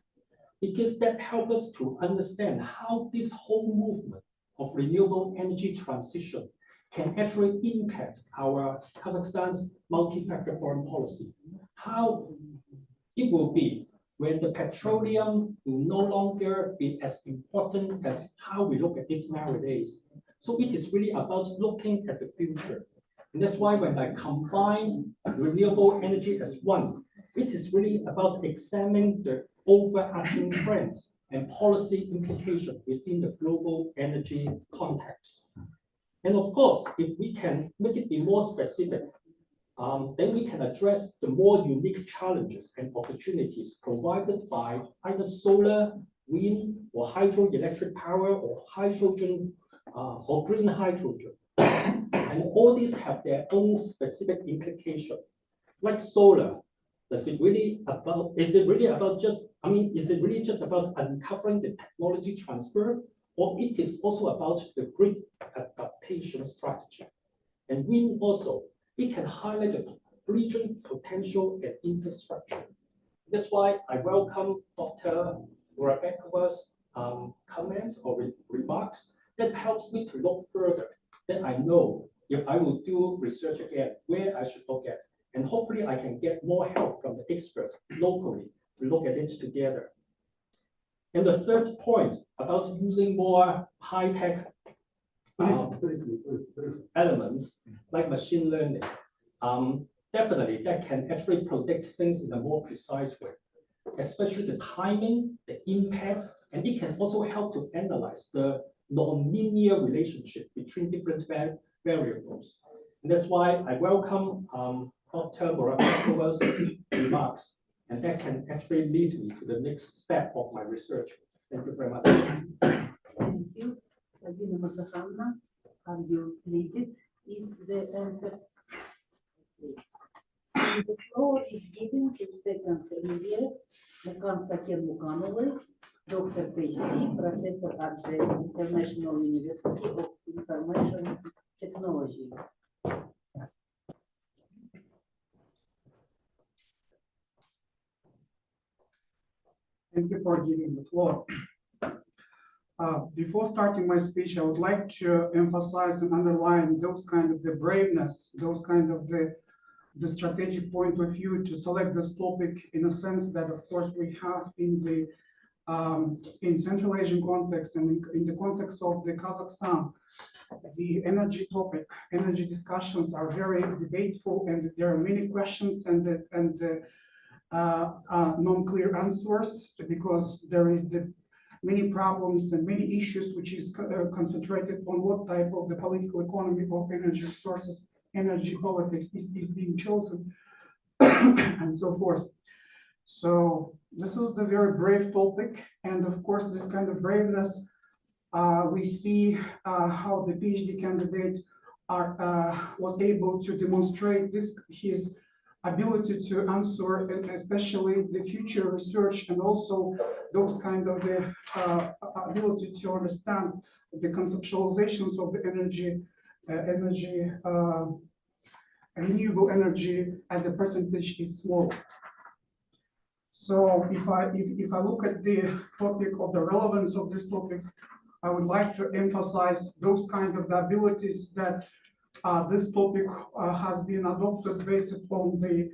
because that helps us to understand how this whole movement of renewable energy transition can actually impact our Kazakhstan's multi-factor foreign policy. How it will be when the petroleum will no longer be as important as how we look at it nowadays. So it is really about looking at the future. And that's why when I combine renewable energy as one, it is really about examining the overarching trends and policy implications within the global energy context. And of course, if we can make it be more specific, then we can address the more unique challenges and opportunities provided by either solar, wind, or hydroelectric power, or hydrogen, or green hydrogen. And all these have their own specific implication. Like solar, is it really about just about uncovering the technology transfer, or it is also about the grid adaptation strategy? And wind also, it can highlight the region potential and infrastructure. That's why I welcome Dr. Rebecca's comments or remarks that helps me to look further. Then I know if I will do research again, where I should look at. And hopefully I can get more help from the experts locally to look at it together. And the third point about using more high-tech elements like machine learning, definitely that can actually predict things in a more precise way, especially the timing, the impact, and it can also help to analyze the non-linear relationship between different variables. And that's why I welcome Dr. Morava's remarks, and that can actually lead me to the next step of my research. Thank you very much. Thank you. Albina Masafanna, are you pleased? Is the answer? And the floor is given to second review, Mukan Sakir Mukanovой, Doctor PhD, Professor at the International University of Information Technology. Thank you for giving the floor. Before starting my speech, I would like to emphasize and underline those kind of the braveness, those kind of the strategic point of view to select this topic in a sense that, of course, we have in the in Central Asian context and in the context of the Kazakhstan, the energy topic, energy discussions are very debateful, and there are many questions and non-clear answers, because there is the many problems and many issues which is concentrated on what type of the political economy of energy resources, energy politics is being chosen, and so forth. So this is the very brave topic, and of course this kind of braveness, we see how the PhD candidate was able to demonstrate his ability to answer, and especially the future research, and also those kind of the ability to understand the conceptualizations of the renewable energy as a percentage is small. So if I look at the topic of the relevance of these topics, I would like to emphasize those kind of the abilities that this topic has been adopted based upon the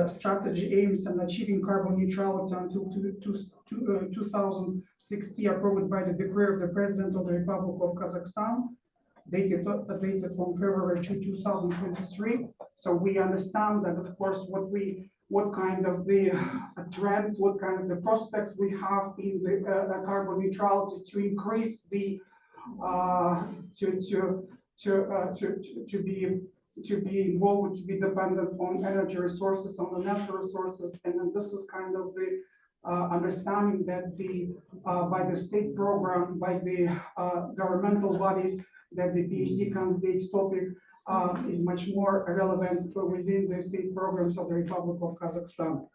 strategy aims at achieving carbon neutrality until 2060, approved by the decree of the President of the Republic of Kazakhstan, dated on February 2023. So we understand that, of course, what kind of the trends, what kind of the prospects we have in the carbon neutrality to increase the to be involved, to be dependent on energy resources, on the natural resources, and then this is kind of the understanding that by the state program, by the governmental bodies, that the PhD candidates topic is much more relevant within the state programs of the Republic of Kazakhstan.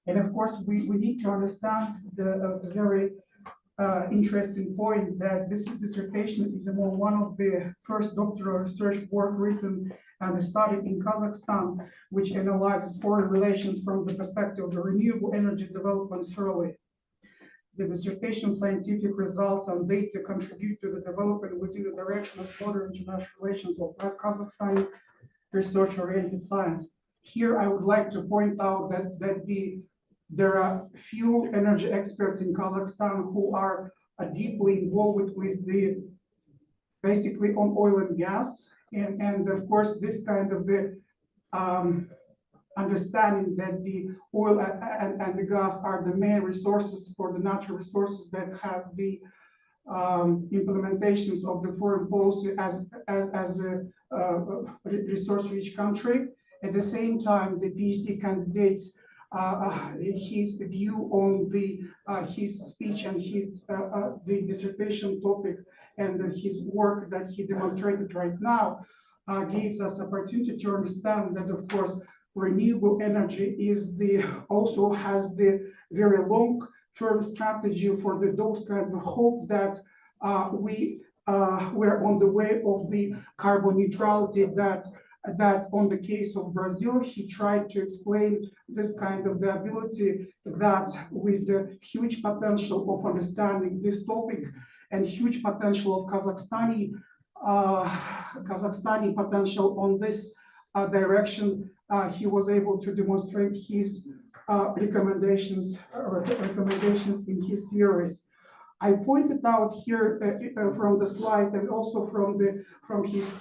And of course, we need to understand the very interesting point that this dissertation is among one of the first doctoral research work written and studied in Kazakhstan, which analyzes foreign relations from the perspective of the renewable energy development thoroughly. The dissertation scientific results and data contribute to the development within the direction of modern international relations of Kazakhstan research-oriented science. Here, I would like to point out that there are few energy experts in Kazakhstan who are deeply involved with basically on oil and gas, and of course this kind of the understanding that the oil and the gas are the main resources for the natural resources that has the implementations of the foreign policy as a resource-rich country. At the same time, the PhD candidates, his view on his speech and the dissertation topic and his work that he demonstrated right now gives us opportunity to understand that, of course, renewable energy also has the very long-term strategy for those kind of hope that we're on the way of the carbon neutrality that that on the case of Brazil, he tried to explain this kind of the ability that with the huge potential of understanding this topic and huge potential of Kazakhstani potential on this direction, he was able to demonstrate his recommendations in his theories. I pointed out here from the slide and also from his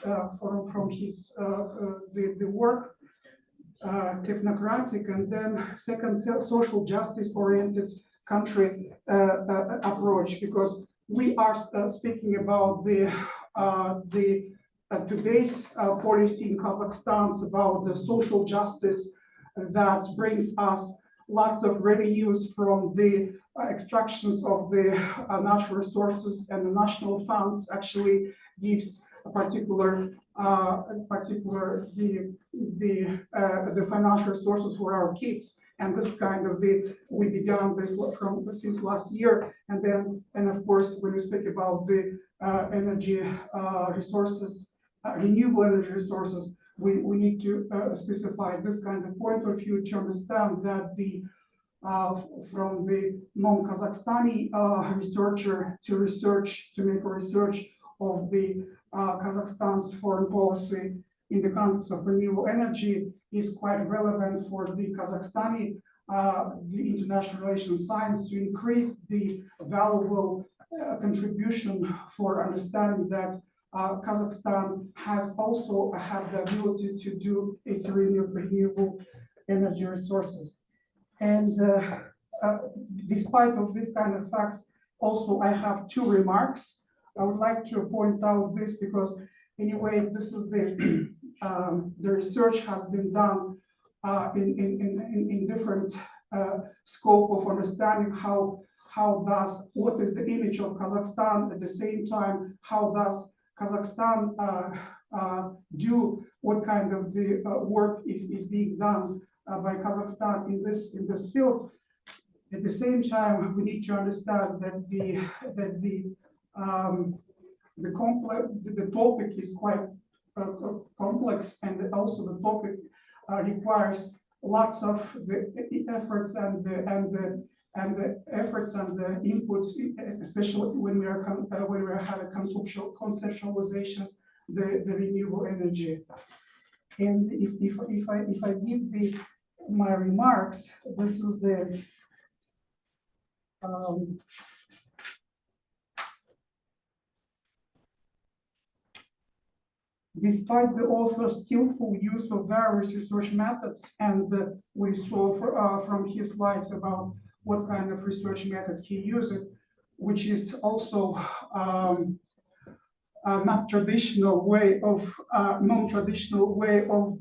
work, technocratic, and then second, social justice oriented country approach, because we are speaking about today's policy in Kazakhstan is about the social justice that brings us lots of revenues from the extractions of the natural resources, and the national funds actually gives a particular the financial resources for our kids. And this kind of we began this since last year, and of course when we speak about the energy resources, renewable energy resources, we need to specify this kind of point of view to understand that from the non-Kazakhstani researcher to make a research of the Kazakhstan's foreign policy in the context of renewable energy is quite relevant for the Kazakhstani the international relations science to increase the valuable contribution for understanding that Kazakhstan has also had the ability to do its renewable energy resources. And despite of this kind of facts, also I have two remarks. I would like to point out this because anyway, this is the research has been done in different scope of understanding what is the image of Kazakhstan, at the same time, how does Kazakhstan do, what kind of the work is being done by Kazakhstan in this field. At the same time, we need to understand that the topic is quite complex, and also the topic requires lots of the efforts and the inputs, especially when we are having conceptualizations the renewable energy. And if I give my remarks, this is the despite the author's skillful use of various research methods, and we saw from his slides about what kind of research method he used, which is also non-traditional way of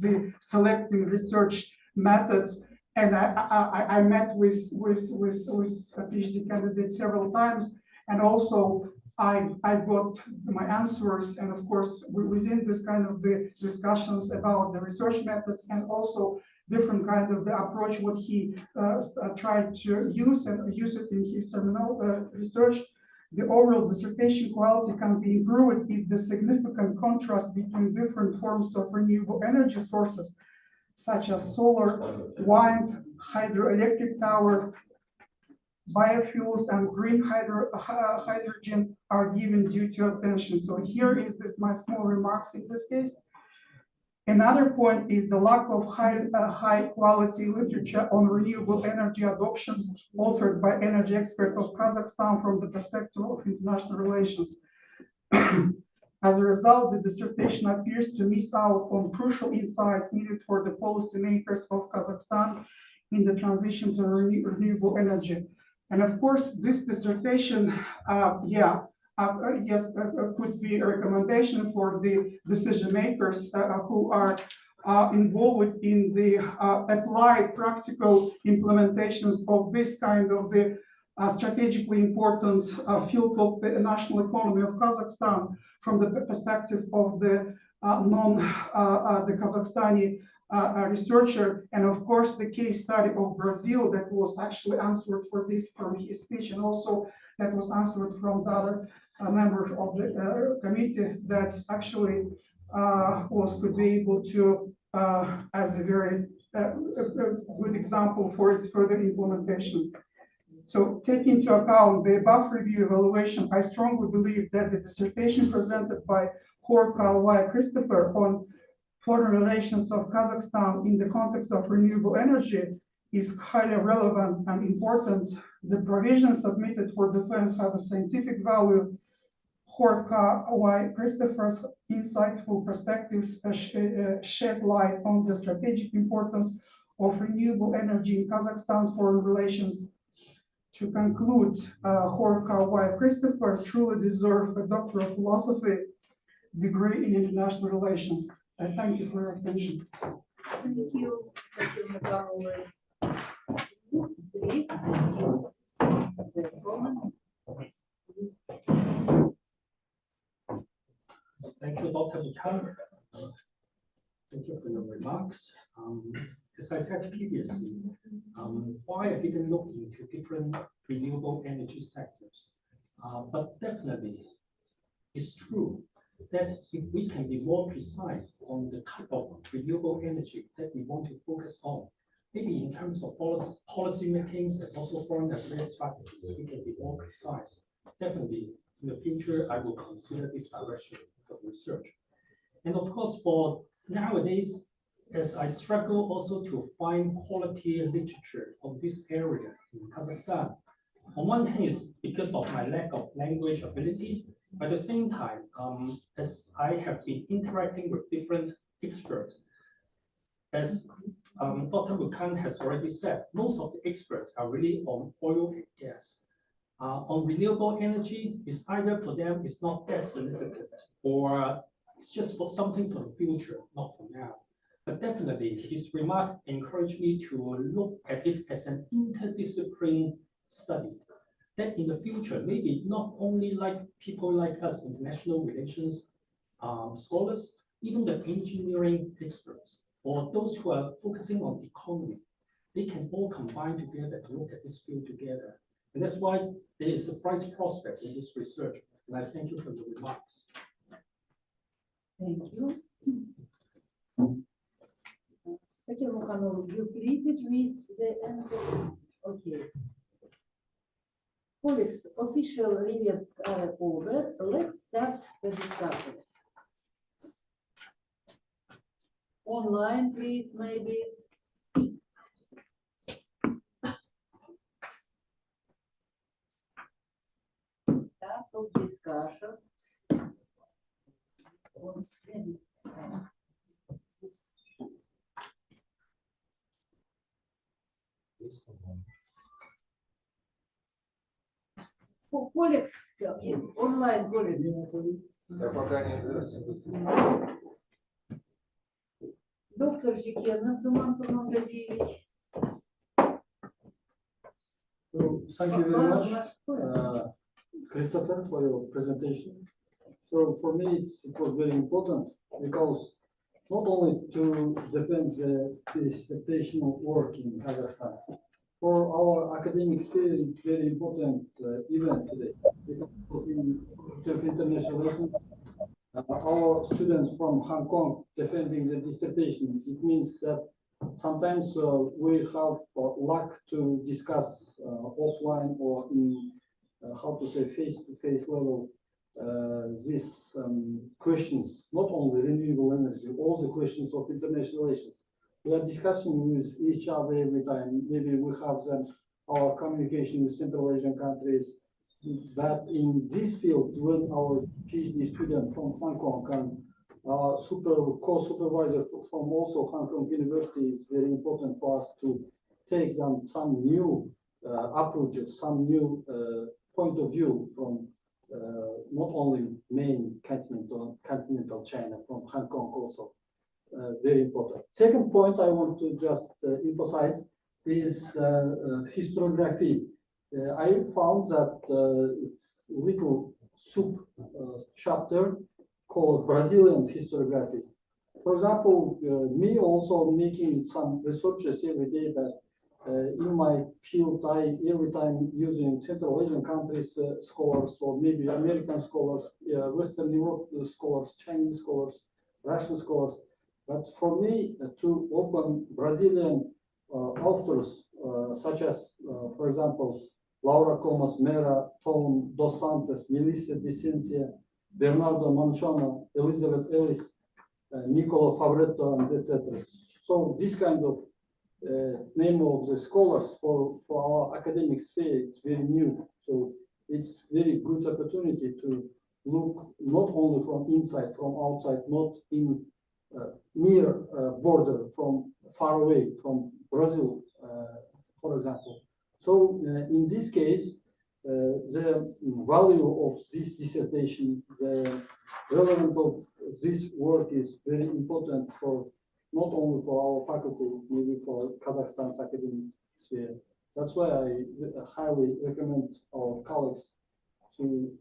the selecting research methods. And I met with a PhD candidate several times, and also I got my answers, and of course within this kind of the discussions about the research methods and also different kind of the approach what he tried to use and use it in his terminal research. The overall dissertation quality can be improved if the significant contrast between different forms of renewable energy sources, such as solar, wind, hydroelectric tower, biofuels, and green hydrogen are given due to attention. So here is my small remarks in this case. Another point is the lack of high quality literature on renewable energy adoption authored by energy experts of Kazakhstan from the perspective of international relations. As a result, the dissertation appears to miss out on crucial insights needed for the policymakers of Kazakhstan in the transition to renewable energy. And of course, this dissertation, could be a recommendation for the decision makers who are involved in the applied practical implementations of this kind of the strategically important field of the national economy of Kazakhstan from the perspective of the the Kazakhstani researcher, and of course the case study of Brazil that was actually answered for this from his speech, and also that was answered from the other members of the committee, that actually was to be able to, as a very good example for its further implementation. So taking into account the above review evaluation, I strongly believe that the dissertation presented by Horka Christopher on foreign relations of Kazakhstan in the context of renewable energy is highly relevant and important. The provisions submitted for defense have a scientific value. Horka Christopher's insightful perspectives shed light on the strategic importance of renewable energy in Kazakhstan's foreign relations. To conclude, Horka Christopher truly deserves a Doctor of Philosophy degree in international relations. I thank you for your attention. Thank you. Thank you, Mихайлович. Thank you, Dr. Chan. Thank you for your remarks. As I said previously, why I didn't look into different renewable energy sectors, but definitely it's true that if we can be more precise on the type of renewable energy that we want to focus on, maybe in terms of policy makings and also foreign affairs strategies, we can be more precise. Definitely, in the future, I will consider this direction of research. And of course, for nowadays, as I struggle also to find quality literature on this area in Kazakhstan, on one hand is because of my lack of language ability, but at the same time, as I have been interacting with different experts, as Dr. Bukan has already said, most of the experts are really on oil and gas. On renewable energy, it's either for them it's not that significant, or it's just for something for the future, not for now. But definitely, his remark encouraged me to look at it as an interdisciplinary study. That in the future, maybe not only like people like us, international relations scholars, even the engineering experts, or those who are focusing on economy, they can all combine together to look at this field together. And that's why there is a bright prospect in this research. And I thank you for the remarks. Thank you. Dr. Mukhanov, you pleased with the answer? Okay. Colleagues, official reviews are over. Let's start the discussion. Online, please, maybe. Start of discussion. For colleagues, online colleagues. Доктор Жикенов, Думан Турмангазиевич. So thank you very much, Christopher, for your presentation. So for me, it was very important because not only to defend the dissertational work in Kazakhstan, for our academic sphere, it's very important event today. Because in international relations, our students from Hong Kong defending the dissertation, it means that sometimes we have luck to discuss offline or in how to say face-to-face level these questions, not only renewable energy, all the questions of international relations. We are discussing with each other every time. Maybe we have our communication with Central Asian countries. But in this field, when our PhD student from Hong Kong can co-supervisor from also Hong Kong University, is very important for us to take some new approaches, some new point of view from not only main continental China, from Hong Kong also. Very important. Second point I want to just emphasize is historiography. I found that little sub chapter called Brazilian historiography. For example, me also making some researches every day that in my field, I every time using Central Asian countries scholars, or maybe American scholars, Western Europe scholars, Chinese scholars, Russian scholars. But for me, to open Brazilian authors, such as, for example, Laura Comas Mera, Tom Dos Santos, Melissa de Cincia, Bernardo Manchona, Elizabeth Ellis, Niccolo Favretto, and etc. So this kind of name of the scholars for our academic sphere is very new. So it's very good opportunity to look not only from inside, from outside, not in near border, from far away, from Brazil, for example. So in this case, the value of this dissertation, the relevance of this work is very important for not only for our faculty, maybe for Kazakhstan's academic sphere. That's why I highly recommend our colleagues to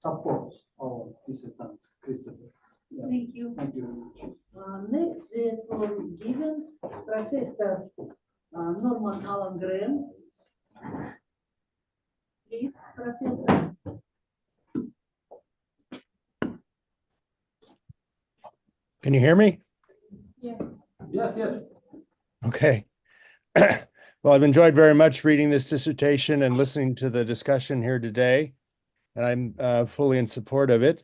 support our dissertant, Christopher. Yeah. Thank you. Thank you very much. Next, the floor is given Professor Norman Alan Graham. Please, Professor. Can you hear me? Yes, yes. Okay. Well, I've enjoyed very much reading this dissertation and listening to the discussion here today, and I'm fully in support of it.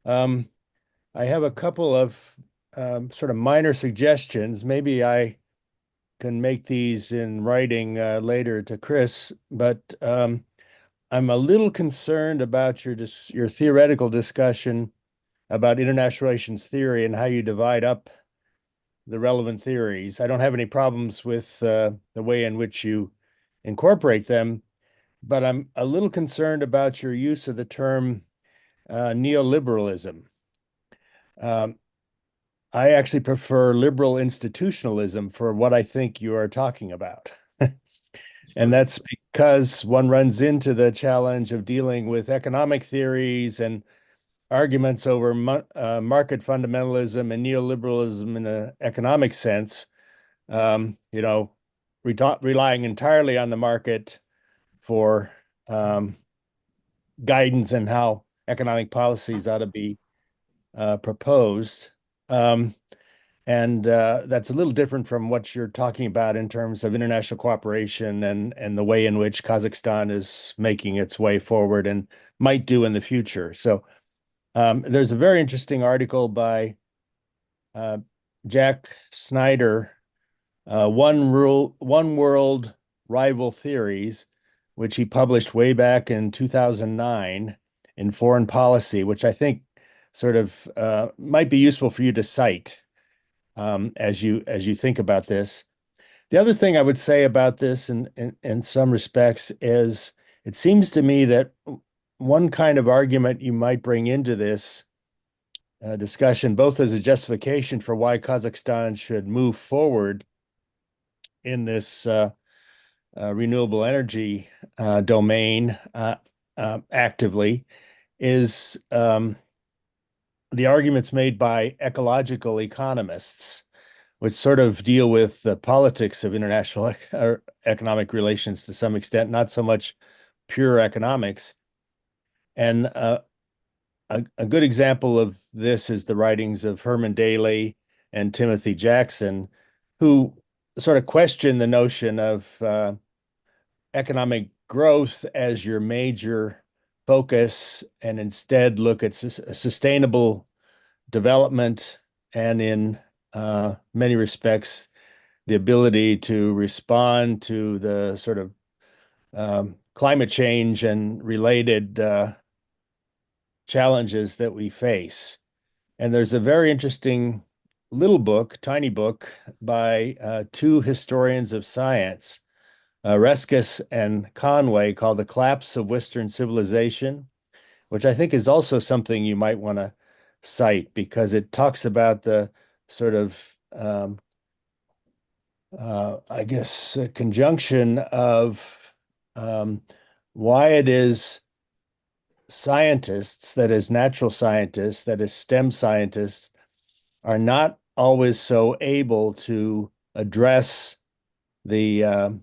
I have a couple of sort of minor suggestions. Maybe I can make these in writing later to Chris, but I'm a little concerned about your theoretical discussion about international relations theory and how you divide up the relevant theories. I don't have any problems with the way in which you incorporate them, but I'm a little concerned about your use of the term neoliberalism. I actually prefer liberal institutionalism for what I think you are talking about. And that's because one runs into the challenge of dealing with economic theories and arguments over market fundamentalism and neoliberalism in an economic sense, you know, relying entirely on the market for guidance and how economic policies ought to be proposed. And that's a little different from what you're talking about in terms of international cooperation and the way in which Kazakhstan is making its way forward and might do in the future. So there's a very interesting article by Jack Snyder, One World Rival Theories, which he published way back in 2009 in Foreign Policy, which I think sort of might be useful for you to cite as you think about this. The other thing I would say about this in some respects is it seems to me that one kind of argument you might bring into this discussion, both as a justification for why Kazakhstan should move forward in this renewable energy domain actively, is the arguments made by ecological economists, which sort of deal with the politics of international economic relations to some extent, not so much pure economics. And a good example of this is the writings of Herman Daly and Timothy Jackson, who sort of question the notion of economic growth as your major focus and instead look at sustainable development and in many respects, the ability to respond to the sort of climate change and related challenges that we face. And there's a very interesting little book, tiny book, by two historians of science, Reskus and Conway, called The Collapse of Western Civilization, which I think is also something you might want to cite because it talks about the sort of, I guess, conjunction of why it is scientists, that is natural scientists, that is STEM scientists, are not always so able to address the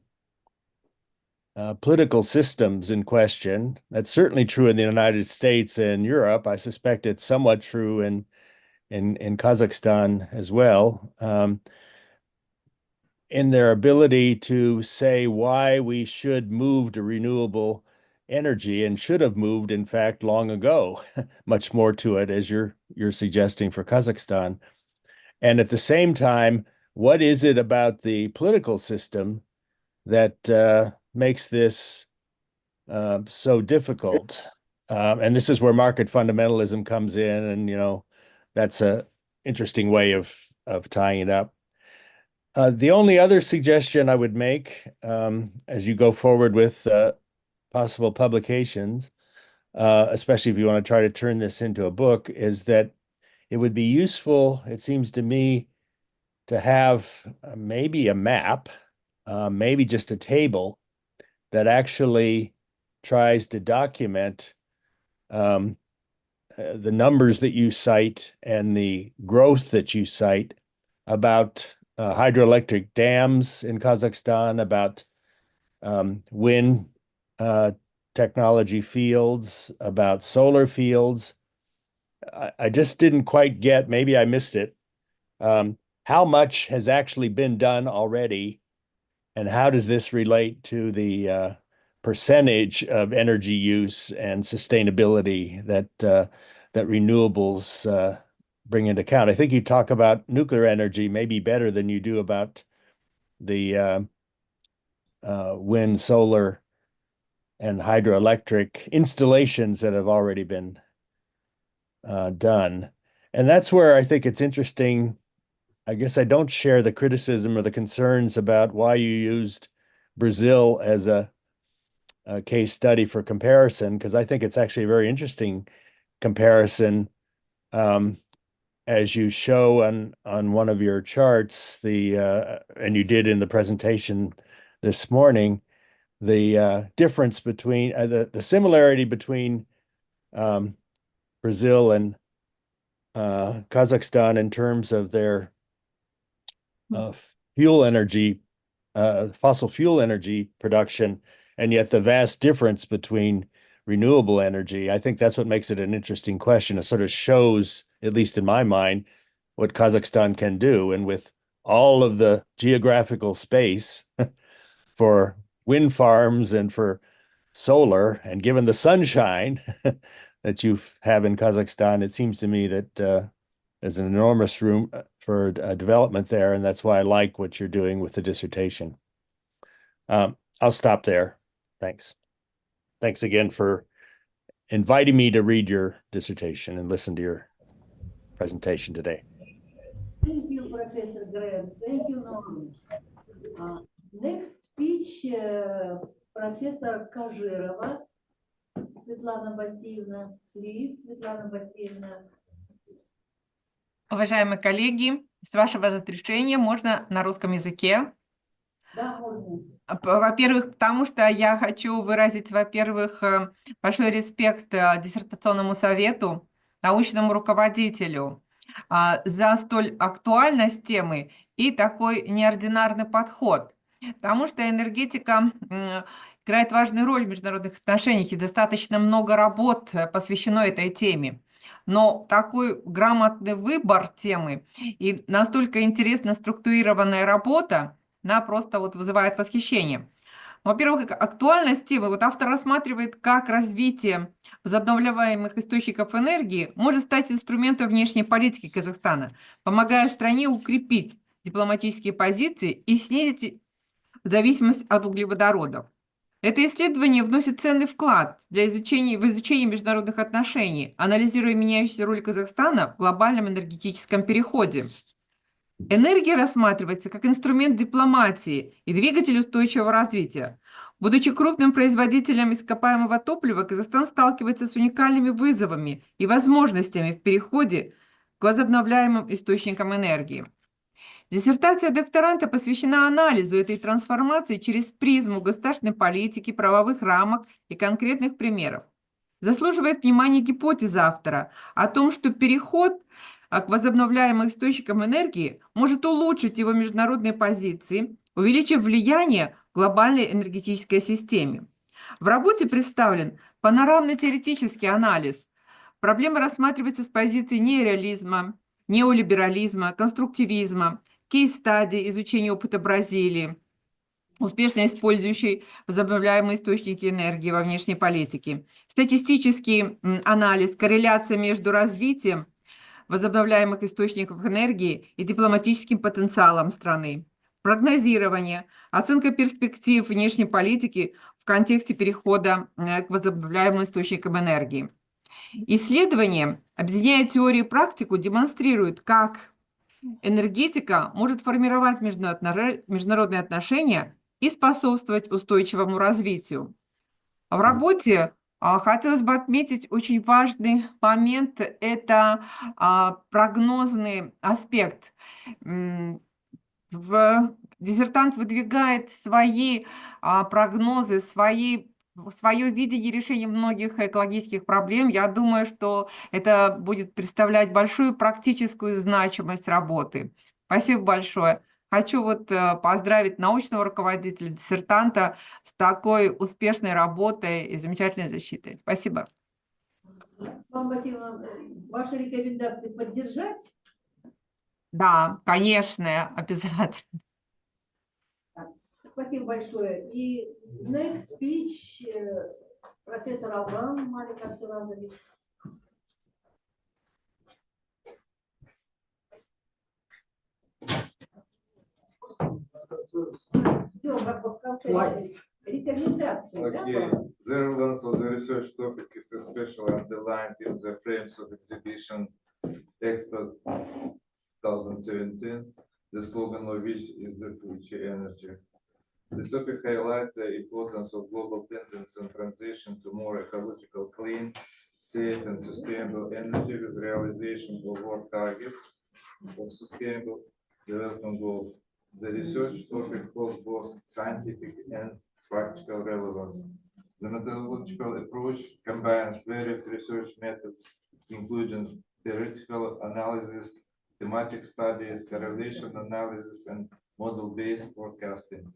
political systems in question. That's certainly true in the United States and Europe. I suspect it's somewhat true in in Kazakhstan as well, in their ability to say why we should move to renewable energy and should have moved, in fact, long ago, much more to it, as you're suggesting for Kazakhstan. And at the same time, what is it about the political system that makes this so difficult? And this is where market fundamentalism comes in, and that's a interesting way of tying it up. The only other suggestion I would make, as you go forward with possible publications, especially if you want to try to turn this into a book, is that it would be useful, it seems to me, to have maybe a map, maybe just a table that actually tries to document the numbers that you cite and the growth that you cite about hydroelectric dams in Kazakhstan, about wind technology fields, about solar fields. I just didn't quite get, maybe I missed it, how much has actually been done already, and how does this relate to the percentage of energy use and sustainability that renewables bring into account? I think you talk about nuclear energy maybe better than you do about the wind, solar, and hydroelectric installations that have already been done. And that's where I think it's interesting. I guess I don't share the criticism or the concerns about why you used Brazil as a case study for comparison, because I think it's actually a very interesting comparison. As you show on one of your charts, and you did in the presentation this morning, the difference between the similarity between Brazil and Kazakhstan in terms of their fuel energy, fossil fuel energy production, and yet the vast difference between renewable energy. I think that's what makes it an interesting question. It sort of shows, at least in my mind, what Kazakhstan can do. And with all of the geographical space for wind farms and for solar, and given the sunshine that you have in Kazakhstan, it seems to me that there's an enormous room for development there, and that's why I like what you're doing with the dissertation. I'll stop there. Thanks. Thanks again for inviting me to read your dissertation and listen to your presentation today. Thank you, Professor Graham. Thank you, Norman. Next speech, Professor Kazhirova, Svetlana Vasilyevna. Please, Svetlana Vasilyevna. Уважаемые коллеги, с вашего разрешения можно на русском языке? Да, можно. Во-первых, потому что я хочу выразить, во-первых, большой респект диссертационному совету, научному руководителю за столь актуальность темы и такой неординарный подход. Потому что энергетика играет важную роль в международных отношениях, и достаточно много работ посвящено этой теме. Но такой грамотный выбор темы и настолько интересно структурированная работа, она просто вот вызывает восхищение. Во-первых, актуальность темы. Вот автор рассматривает, как развитие возобновляемых источников энергии может стать инструментом внешней политики Казахстана, помогая стране укрепить дипломатические позиции и снизить зависимость от углеводородов. Это исследование вносит ценный вклад в изучение международных отношений, анализируя меняющуюся роль Казахстана в глобальном энергетическом переходе. Энергия рассматривается как инструмент дипломатии и двигатель устойчивого развития. Будучи крупным производителем ископаемого топлива, Казахстан сталкивается с уникальными вызовами и возможностями в переходе к возобновляемым источникам энергии. Диссертация докторанта посвящена анализу этой трансформации через призму государственной политики, правовых рамок и конкретных примеров. Заслуживает внимания гипотеза автора о том, что переход к возобновляемым источникам энергии может улучшить его международные позиции, увеличив влияние в глобальной энергетической системе. В работе представлен панорамный теоретический анализ. Проблема рассматривается с позиции неореализма, неолиберализма, конструктивизма, кейс-стадии, изучение опыта Бразилии, успешно использующий возобновляемые источники энергии во внешней политике, статистический анализ, корреляция между развитием возобновляемых источников энергии и дипломатическим потенциалом страны, прогнозирование, оценка перспектив внешней политики в контексте перехода к возобновляемым источникам энергии. Исследование, объединяя теорию и практику, демонстрирует, как энергетика может формировать международные отношения и способствовать устойчивому развитию. В работе хотелось бы отметить очень важный момент – это прогнозный аспект. Диссертант выдвигает свои прогнозы, свое видение решения многих экологических проблем. Я думаю, что это будет представлять большую практическую значимость работы. Спасибо большое. Хочу поздравить научного руководителя, диссертанта с такой успешной работой и замечательной защитой. Спасибо. Вам, Васильевна, ваши рекомендации поддержать? Да, конечно, обязательно. Спасибо большое. И next speech, профессор Албан Малик Асиланович. Ждем, как бы в конце рекомендации. Okay, the relevance of the research topic is especially underlined in the frames of exhibition Expo 2017, the slogan of which is the future energy. The topic highlights the importance of global tendency and transition to more ecological, clean, safe and sustainable energy with realization of world targets of sustainable development goals. The research topic holds both scientific and practical relevance. The methodological approach combines various research methods, including theoretical analysis, thematic studies, correlation analysis, and model-based forecasting.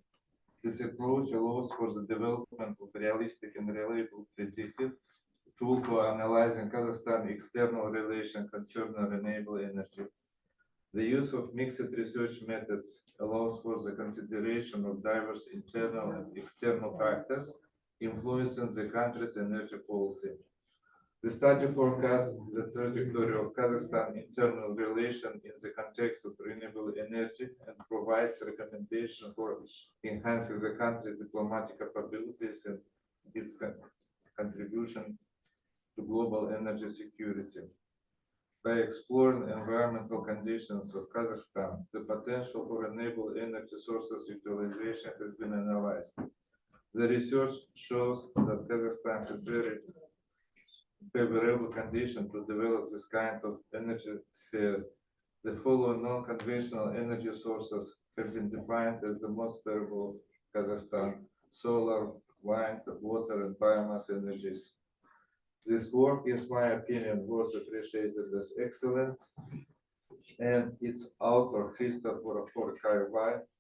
This approach allows for the development of realistic and reliable predictive tool for analyzing Kazakhstan's external relation concerning renewable energy. The use of mixed research methods allows for the consideration of diverse internal and external factors influencing the country's energy policy. The study forecasts the trajectory of Kazakhstan's internal relation in the context of renewable energy and provides recommendations for enhancing the country's diplomatic capabilities and its contribution to global energy security. By exploring environmental conditions of Kazakhstan, the potential for renewable energy sources utilization has been analyzed. The research shows that Kazakhstan has very favorable condition to develop this kind of energy sphere. The following non-conventional energy sources have been defined as the most favorable of Kazakhstan: solar, wind, water, and biomass energies. This work, in my opinion, was appreciated as excellent, and its author, Kristofer,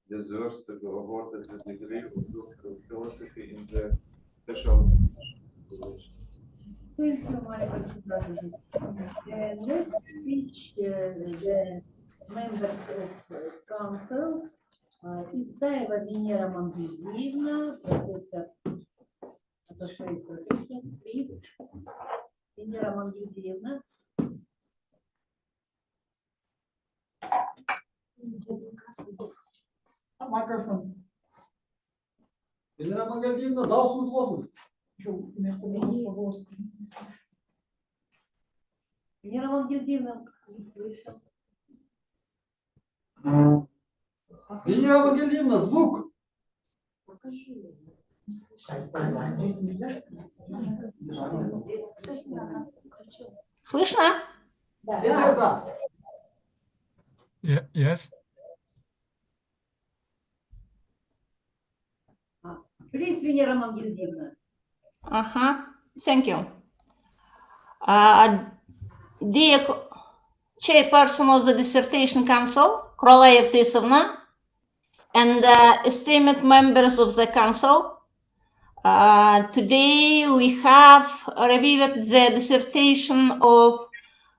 deserves to be awarded the degree of Doctor of Philosophy in the special relations. Thank you, Malika Subraji. Next speech, the members of council, Истаева Венера Мангизиевна, профессор, please. Венера Мангизиевна. Microphone. Венера Мангальдиевна, даусыңыз болсын. Венера Мангизиевна, не слышим. Венера Мангальдиевна, звук. Слышно? Да. Yes. Please, Венера Мангизиевна. Thank you. Dear Chairperson of the Dissertation Council, Krolaya Evtisovna, and esteemed members of the Council, today we have reviewed the dissertation of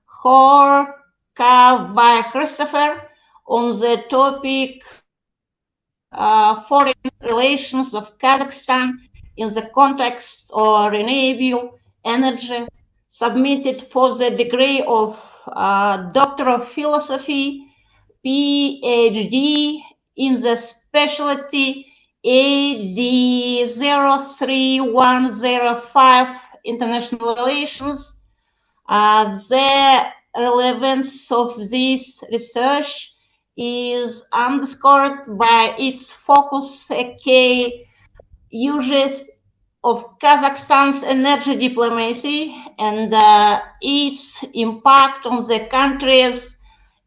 Hor by Christopher on the topic foreign relations of Kazakhstan in the context of renewable energy, submitted for the degree of Doctor of Philosophy, PhD in the specialty AD03105 International Relations. The relevance of this research is underscored by its focus key uses of Kazakhstan's energy diplomacy and its impact on the country's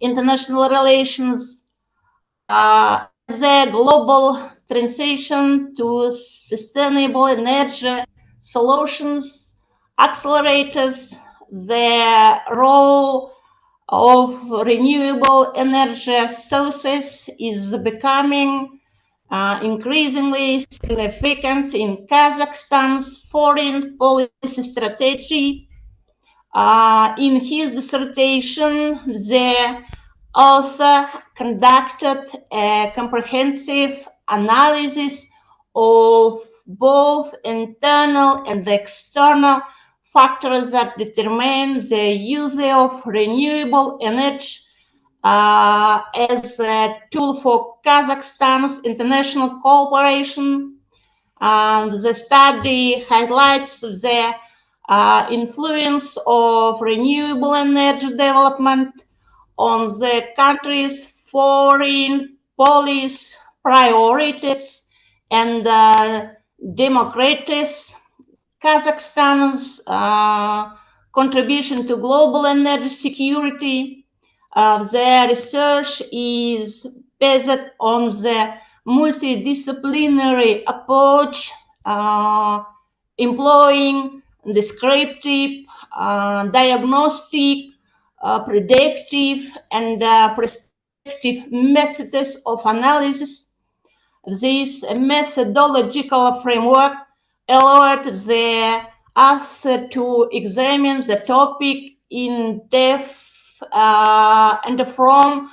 international relations, the global transition to sustainable energy solutions accelerators the role of renewable energy sources is becoming increasingly significant in Kazakhstan's foreign policy strategy. In his dissertation, the author conducted a comprehensive analysis of both internal and external factors that determine the use of renewable energy as a tool for Kazakhstan's international cooperation. The study highlights the influence of renewable energy development on the country's foreign policy priorities and democracies. Kazakhstan's contribution to global energy security. The research is based on the multidisciplinary approach, employing descriptive, diagnostic, predictive, and prescriptive methods of analysis. This methodological framework allowed us to examine the topic in depth and from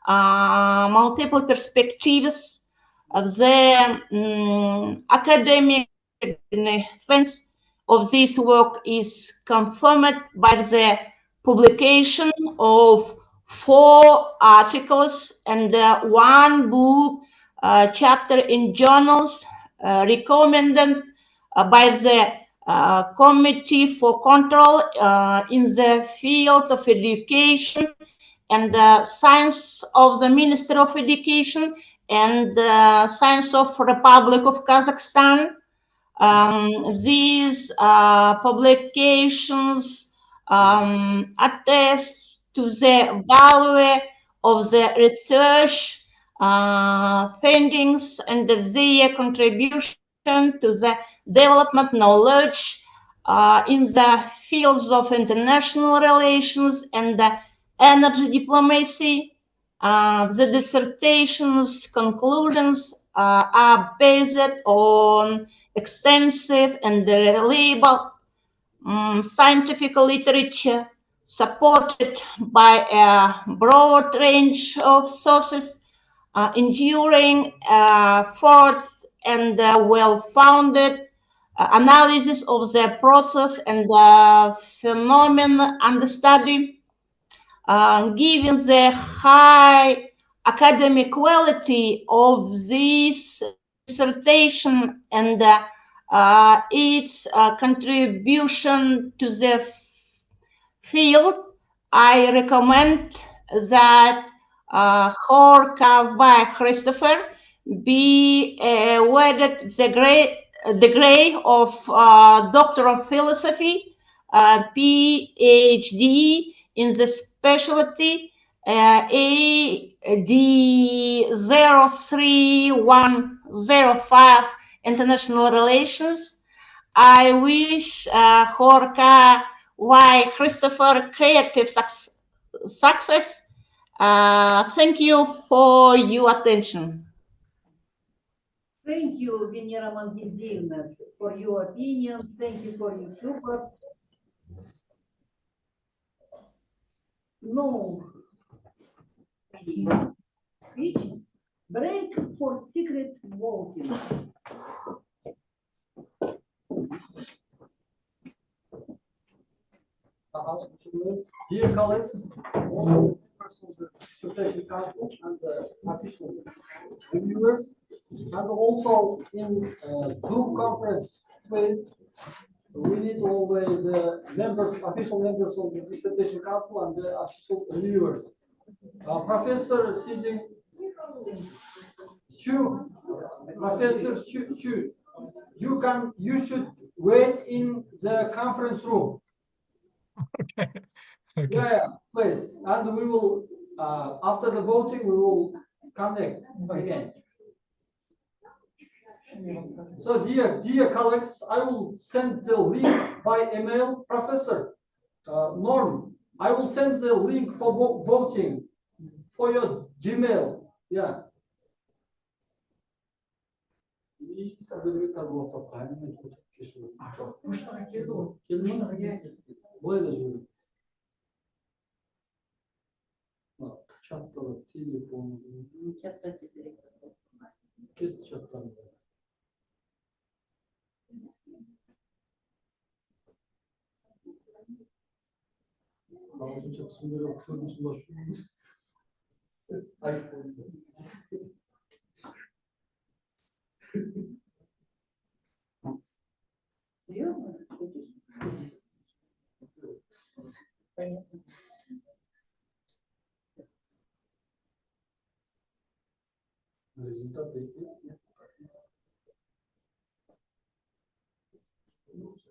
multiple perspectives. The academic significance of this work is confirmed by the publication of 4 articles and 1 book chapter in journals recommended by the Committee for Control in the field of education and science of the Ministry of Education and Science of Republic of Kazakhstan. These publications attest to the value of the research findings and their contribution to the development knowledge in the fields of international relations and energy diplomacy. The dissertation's conclusions are based on extensive and reliable scientific literature supported by a broad range of sources, enduring efforts and well-founded analysis of the process and phenomenon under study. Given the high academic quality of this dissertation and its contribution to the field, I recommend that Horka by Christopher be awarded the degree of Doctor of Philosophy, PhD in the specialty AD03105 International Relations. I wish Horka Y. Christopher creative success. Thank you for your attention. Thank you, Venera Mantizivna, for your opinion. Thank you for your support. Ну, Speech. Break for secret voting. Dear colleagues, all members of the Dissertation Council and the official reviewers, and also in Zoom conference, please, we need always the members, official members of the Dissertation Council and the official reviewers. Professor Sizing Chu, Professor Chu, you should wait in the conference room. Okay. Okay. Yeah, please. And we will, after the voting, we will connect again. So dear colleagues, I will send the link by email. Professor Norm, I will send the link for voting for your Gmail. Yeah. Çatladı, telefonu, ket çatladı. Ağzı çaksın böyle oturmuşsun başlıyor. Ay. Серьезно? Шутишь? Понятно. Результаты.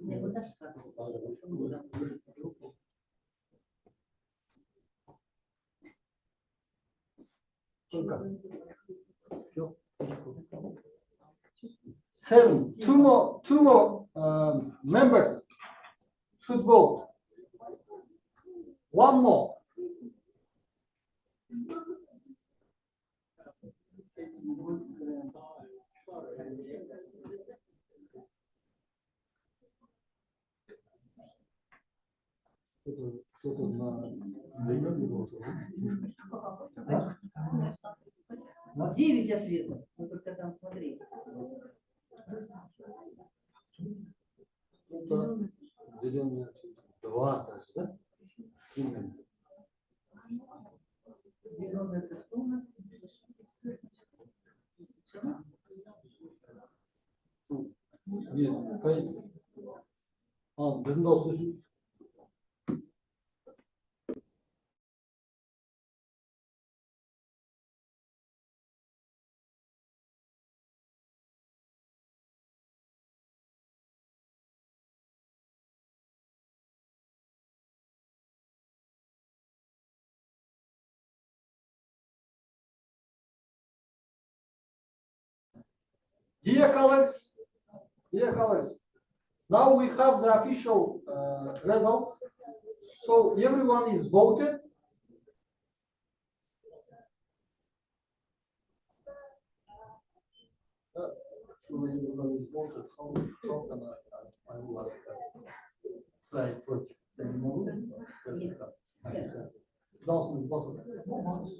Не, вот даже как. Two more members should vote. One more. Кто-то на 9 ответов. Ну только там смотри. зеленый два, да? Зеленый это что у нас? Нет, поэтому. Біздің дауыс үшін. Dear colleagues, now we have the official results. So everyone is voted. So everyone is voted. How can I will ask that? Против. Должен быть.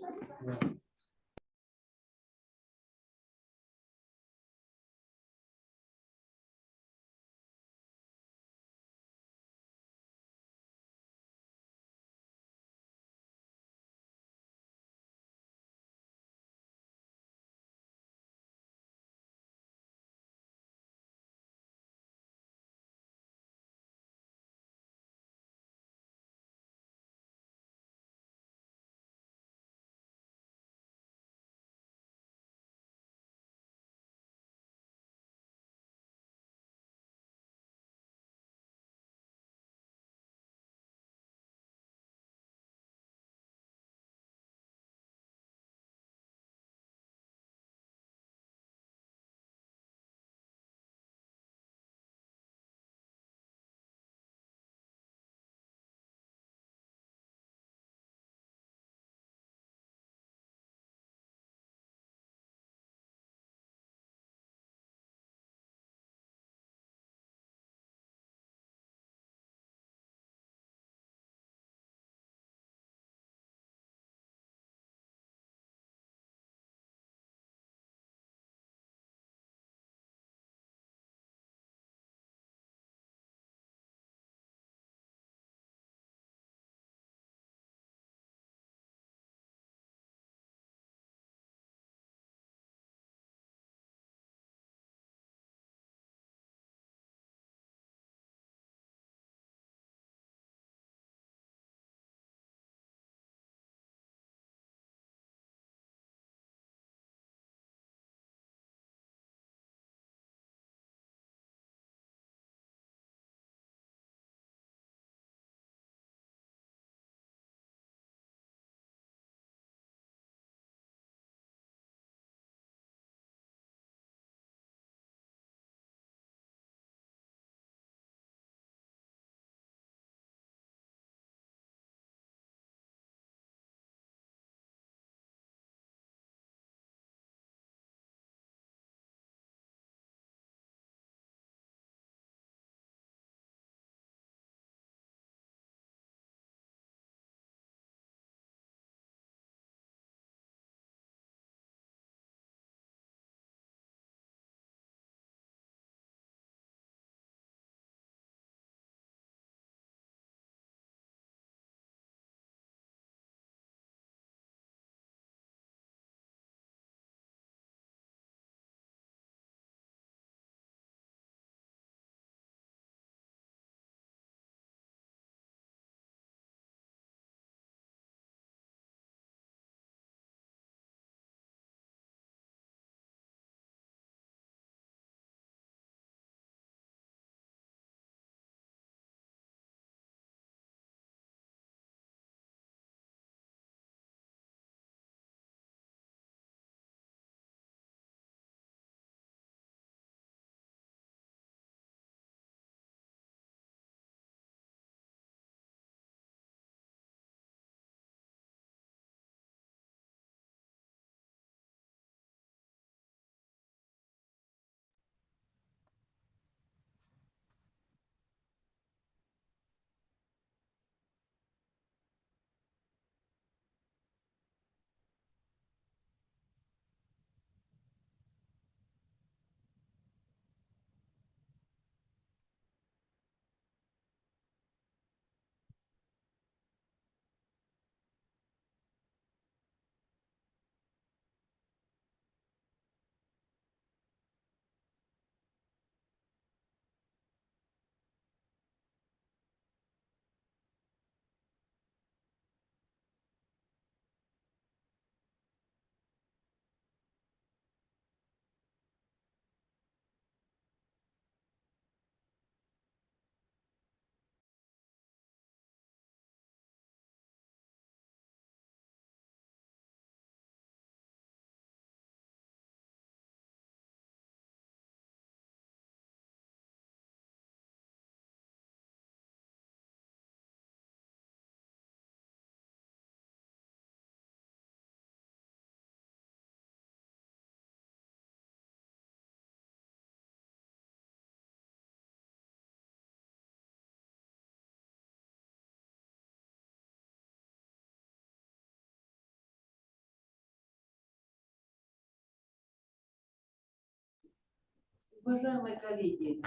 Уважаемые коллеги,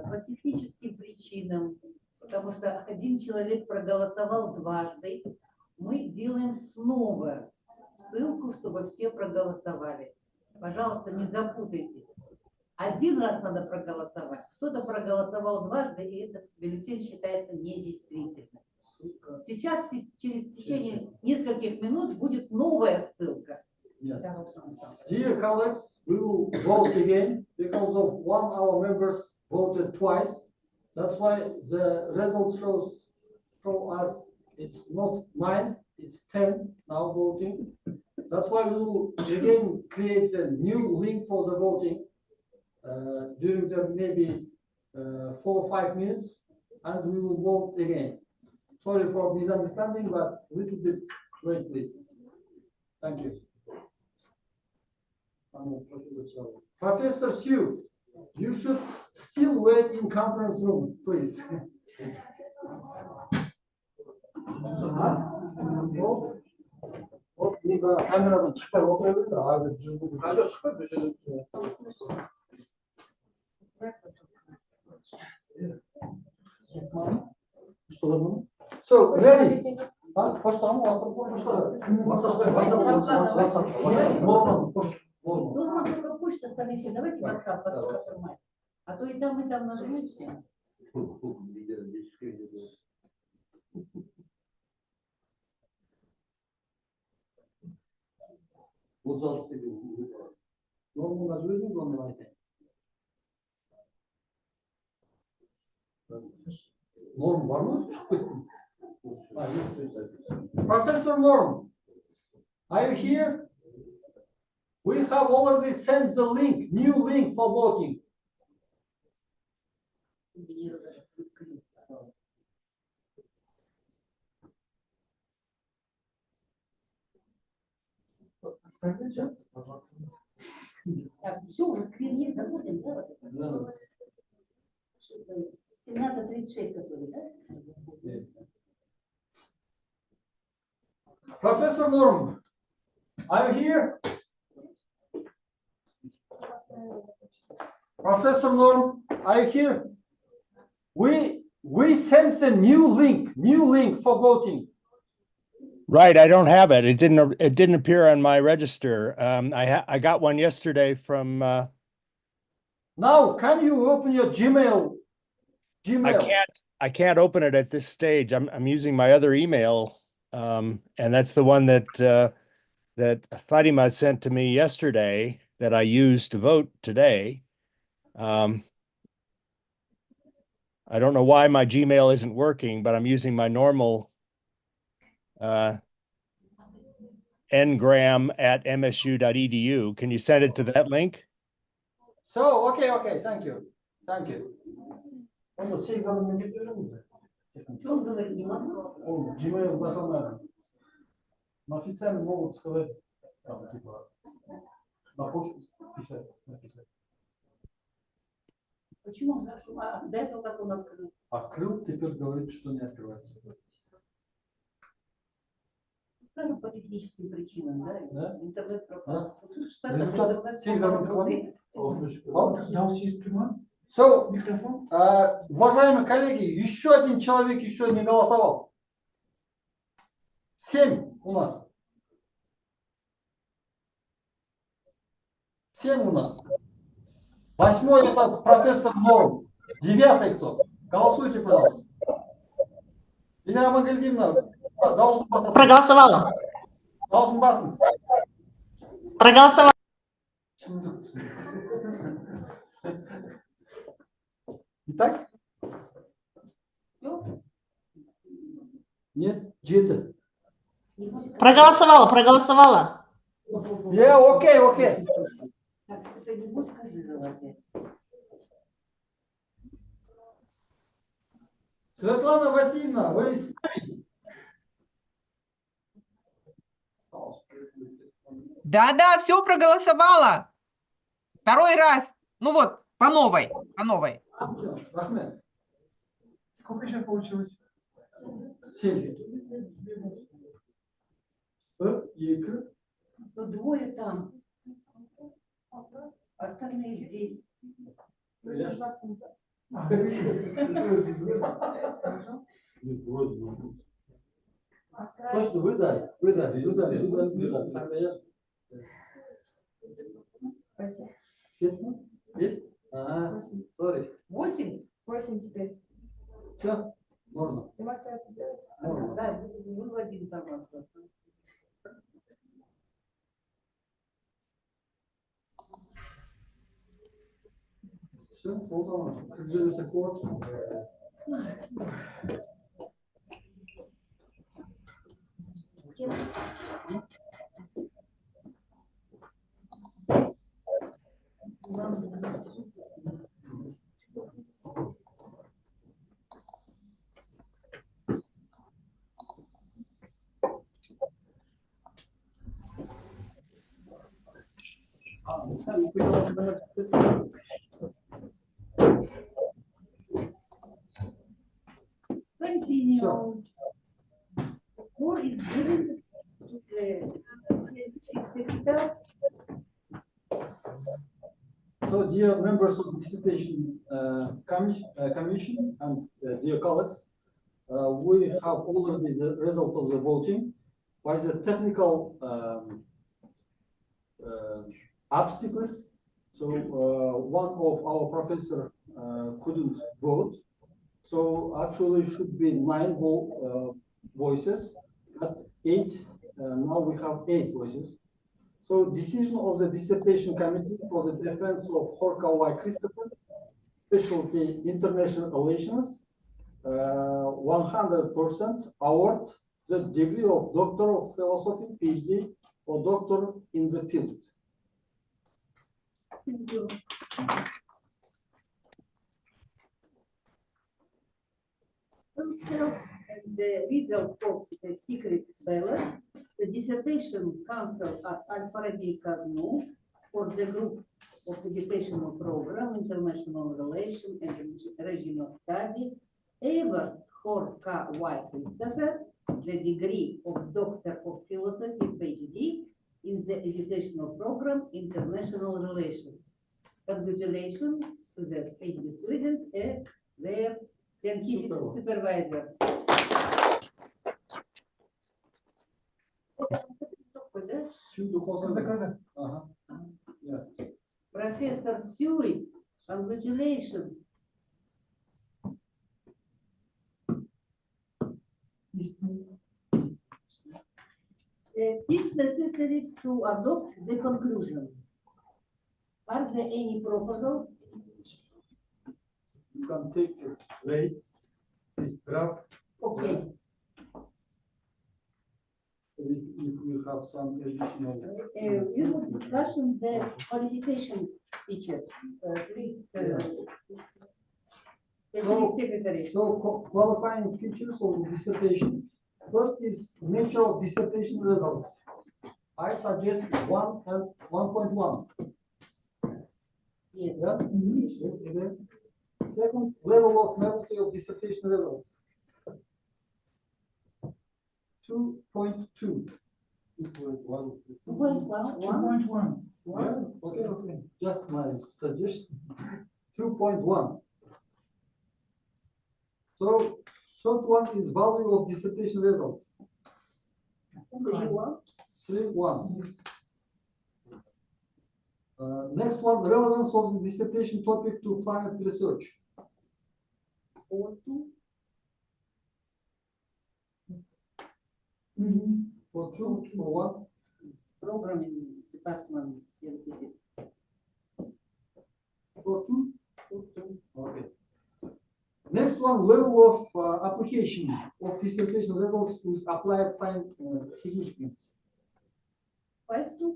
по техническим причинам, потому что один человек проголосовал дважды, мы делаем снова ссылку, чтобы все проголосовали. Пожалуйста, не запутайтесь. Один раз надо проголосовать. Кто-то проголосовал дважды, и этот бюллетень считается недействительным. Сейчас, через течение нескольких минут, будет новая ссылка. Yes. Dear colleagues, we will vote again because of one our members voted twice. That's why the result show us it's not 9, it's 10 now voting. That's why we will again create a new link for the voting during the maybe 4 or 5 minutes, and we will vote again. Sorry for misunderstanding, but a little bit wait, please. Thank you. Professor Sue, you should still wait in conference room, please. Камерадан шықпай отыра берді, ары радио шықпайды жерде. So, ready? Должна только почта, остальные все. Давайте WhatsApp посмотрим. А то и там нажмут все. Norm var mı? Professor Norm, are you here? We have already sent the link, new link for voting. Так, все, уже скрин есть, заходим, да? 17:36, который, да? Professor Norm, are you here? Professor Norm, are you here? We sent a new link for voting. Right, I don't have it. It didn't appear on my register. I got one yesterday from. Now, can you open your Gmail? I can't open it at this stage. I'm using my other email, and that's the one that Fatima sent to me yesterday that I used to vote today. I don't know why my Gmail isn't working, but I'm using my normal ngram@msu.edu. Can you send it to that link? So, okay, thank you. Onu şey zamanına getiriyor musun? Что он говорит, не могу? Он Gmail басалмады. На официальном могут сказать, там, типа, на почту написать. Почему он зашел? До этого как он открыл? Открыл, теперь говорит, что не открывается. Скажем, по техническим причинам, да? Да. Интернет пропал. Результат всех работает. Да, у есть прямой So, микрофон. уважаемые коллеги, еще один человек еще не голосовал. 7 у нас. 7 у нас. 8-й это профессор Норм. 9-й кто? Голосуйте, пожалуйста. Динара Магальдиевна, должен басать. Проголосовала. Должен басать. Проголосовала. Итак? Нет, 7. Проголосовала. Окей. Так, это не будет, скажи, желание. Светлана Васильевна, вы с нами? Да, все проголосовала. Второй раз. Ну вот, по новой. Ахмед, Сколько сейчас получилось? 7. 2. Ну, двое там. Остальные здесь. Точно, вы дали. Есть? Ага, sorry. 8? 8 теперь. Все, можно. Демонстрацию сделать? Можно. Да, выводи информацию. Все, полно. Как код. Continue. More is given to the scientific sector. So, dear members of the dissertation commission and dear colleagues, we have already the result of the voting. By the technical obstacles, so one of our professor couldn't vote. So actually should be 9 voices, but 8. Now we have 8 voices. So decision of the dissertation committee for the defense of Horkawai Christofer, specialty international relations, 100% award the degree of Doctor of Philosophy, PhD, or Doctor in the field. Thank you. The result of the secret ballot, the dissertation council at Al-Farabi Kaznu for the group of educational program, international relations and regional study, Evers Horkawai Christofer, the degree of Doctor of Philosophy, PhD, in the educational program, international relations. Congratulations to the PhD student and their scientific supervisor. Professor Sui, congratulations. It's necessary to adopt the conclusion. Are there any proposals? You can take place this draft. Okay. If we have some additional. We will discussion the qualification features. Please, Secretary. So qualifying features of the dissertation. First is nature of dissertation results. I suggest 1 and 1.1. Yes. Yeah? Okay. Second, level of novelty of dissertation results. 2.2. 2.1. 2.1. Yeah? Okay. Just my suggestion. 2.1. So short one is value of dissertation results. 3.1. 3.1. Next one, relevance of the dissertation topic to climate research. 4.2. For 2, for 1. Programming department. For 2. Okay. Next one, level of application of dissertation results with applied science significance. 5.2.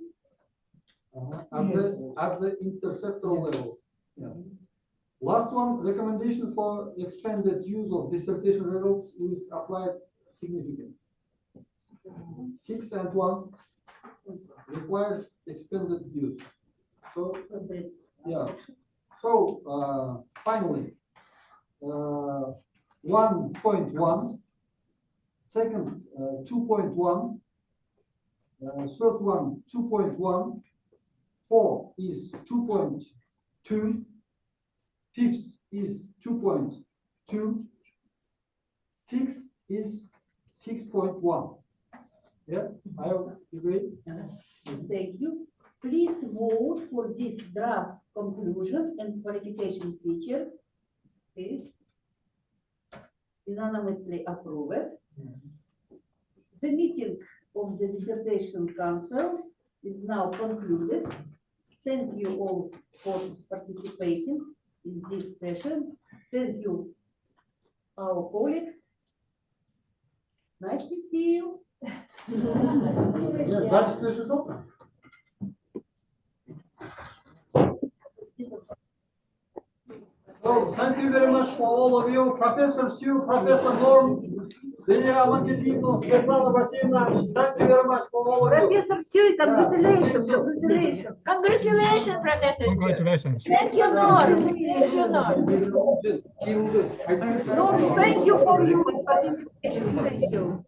At the intersectoral levels. Yeah. Last one, recommendation for expanded use of dissertation results with applied significance. 6 and 1 requires expanded use. So, yeah. So, finally, 1.1, second 2.1, third one 2.1, 4 is 2.2, fifth is 2.2, sixth is 6.1. Yeah, I agree. Thank you. Please vote for this draft conclusion and qualification features. Please. Unanimously approved. The meeting of the dissertation council is now concluded. Thank you all for participating in this session. Thank you, our colleagues. Nice to see you. Запись слышится? So, thank you very much for all of you, Professor Sue, Professor Norm, Elena Mangetino, Svetlana Vasilevna. Thank you very much for all of you. Professor Sue, congratulations, congratulations. Congratulations, Professor Sue. Congratulations. Thank you, Norm. Thank you, Norm. Norm, thank you for your participation. Thank you.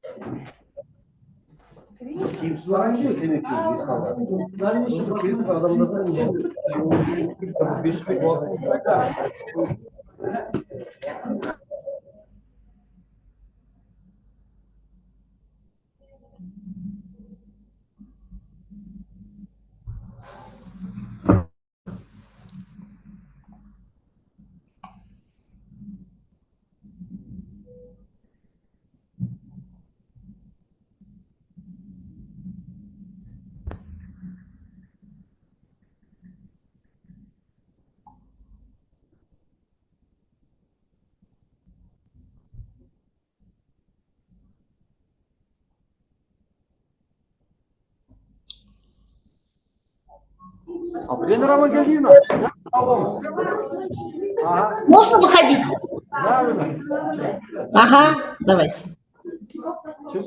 Елена Манgetino. Можно выходить? Ага, давайте. Чуть.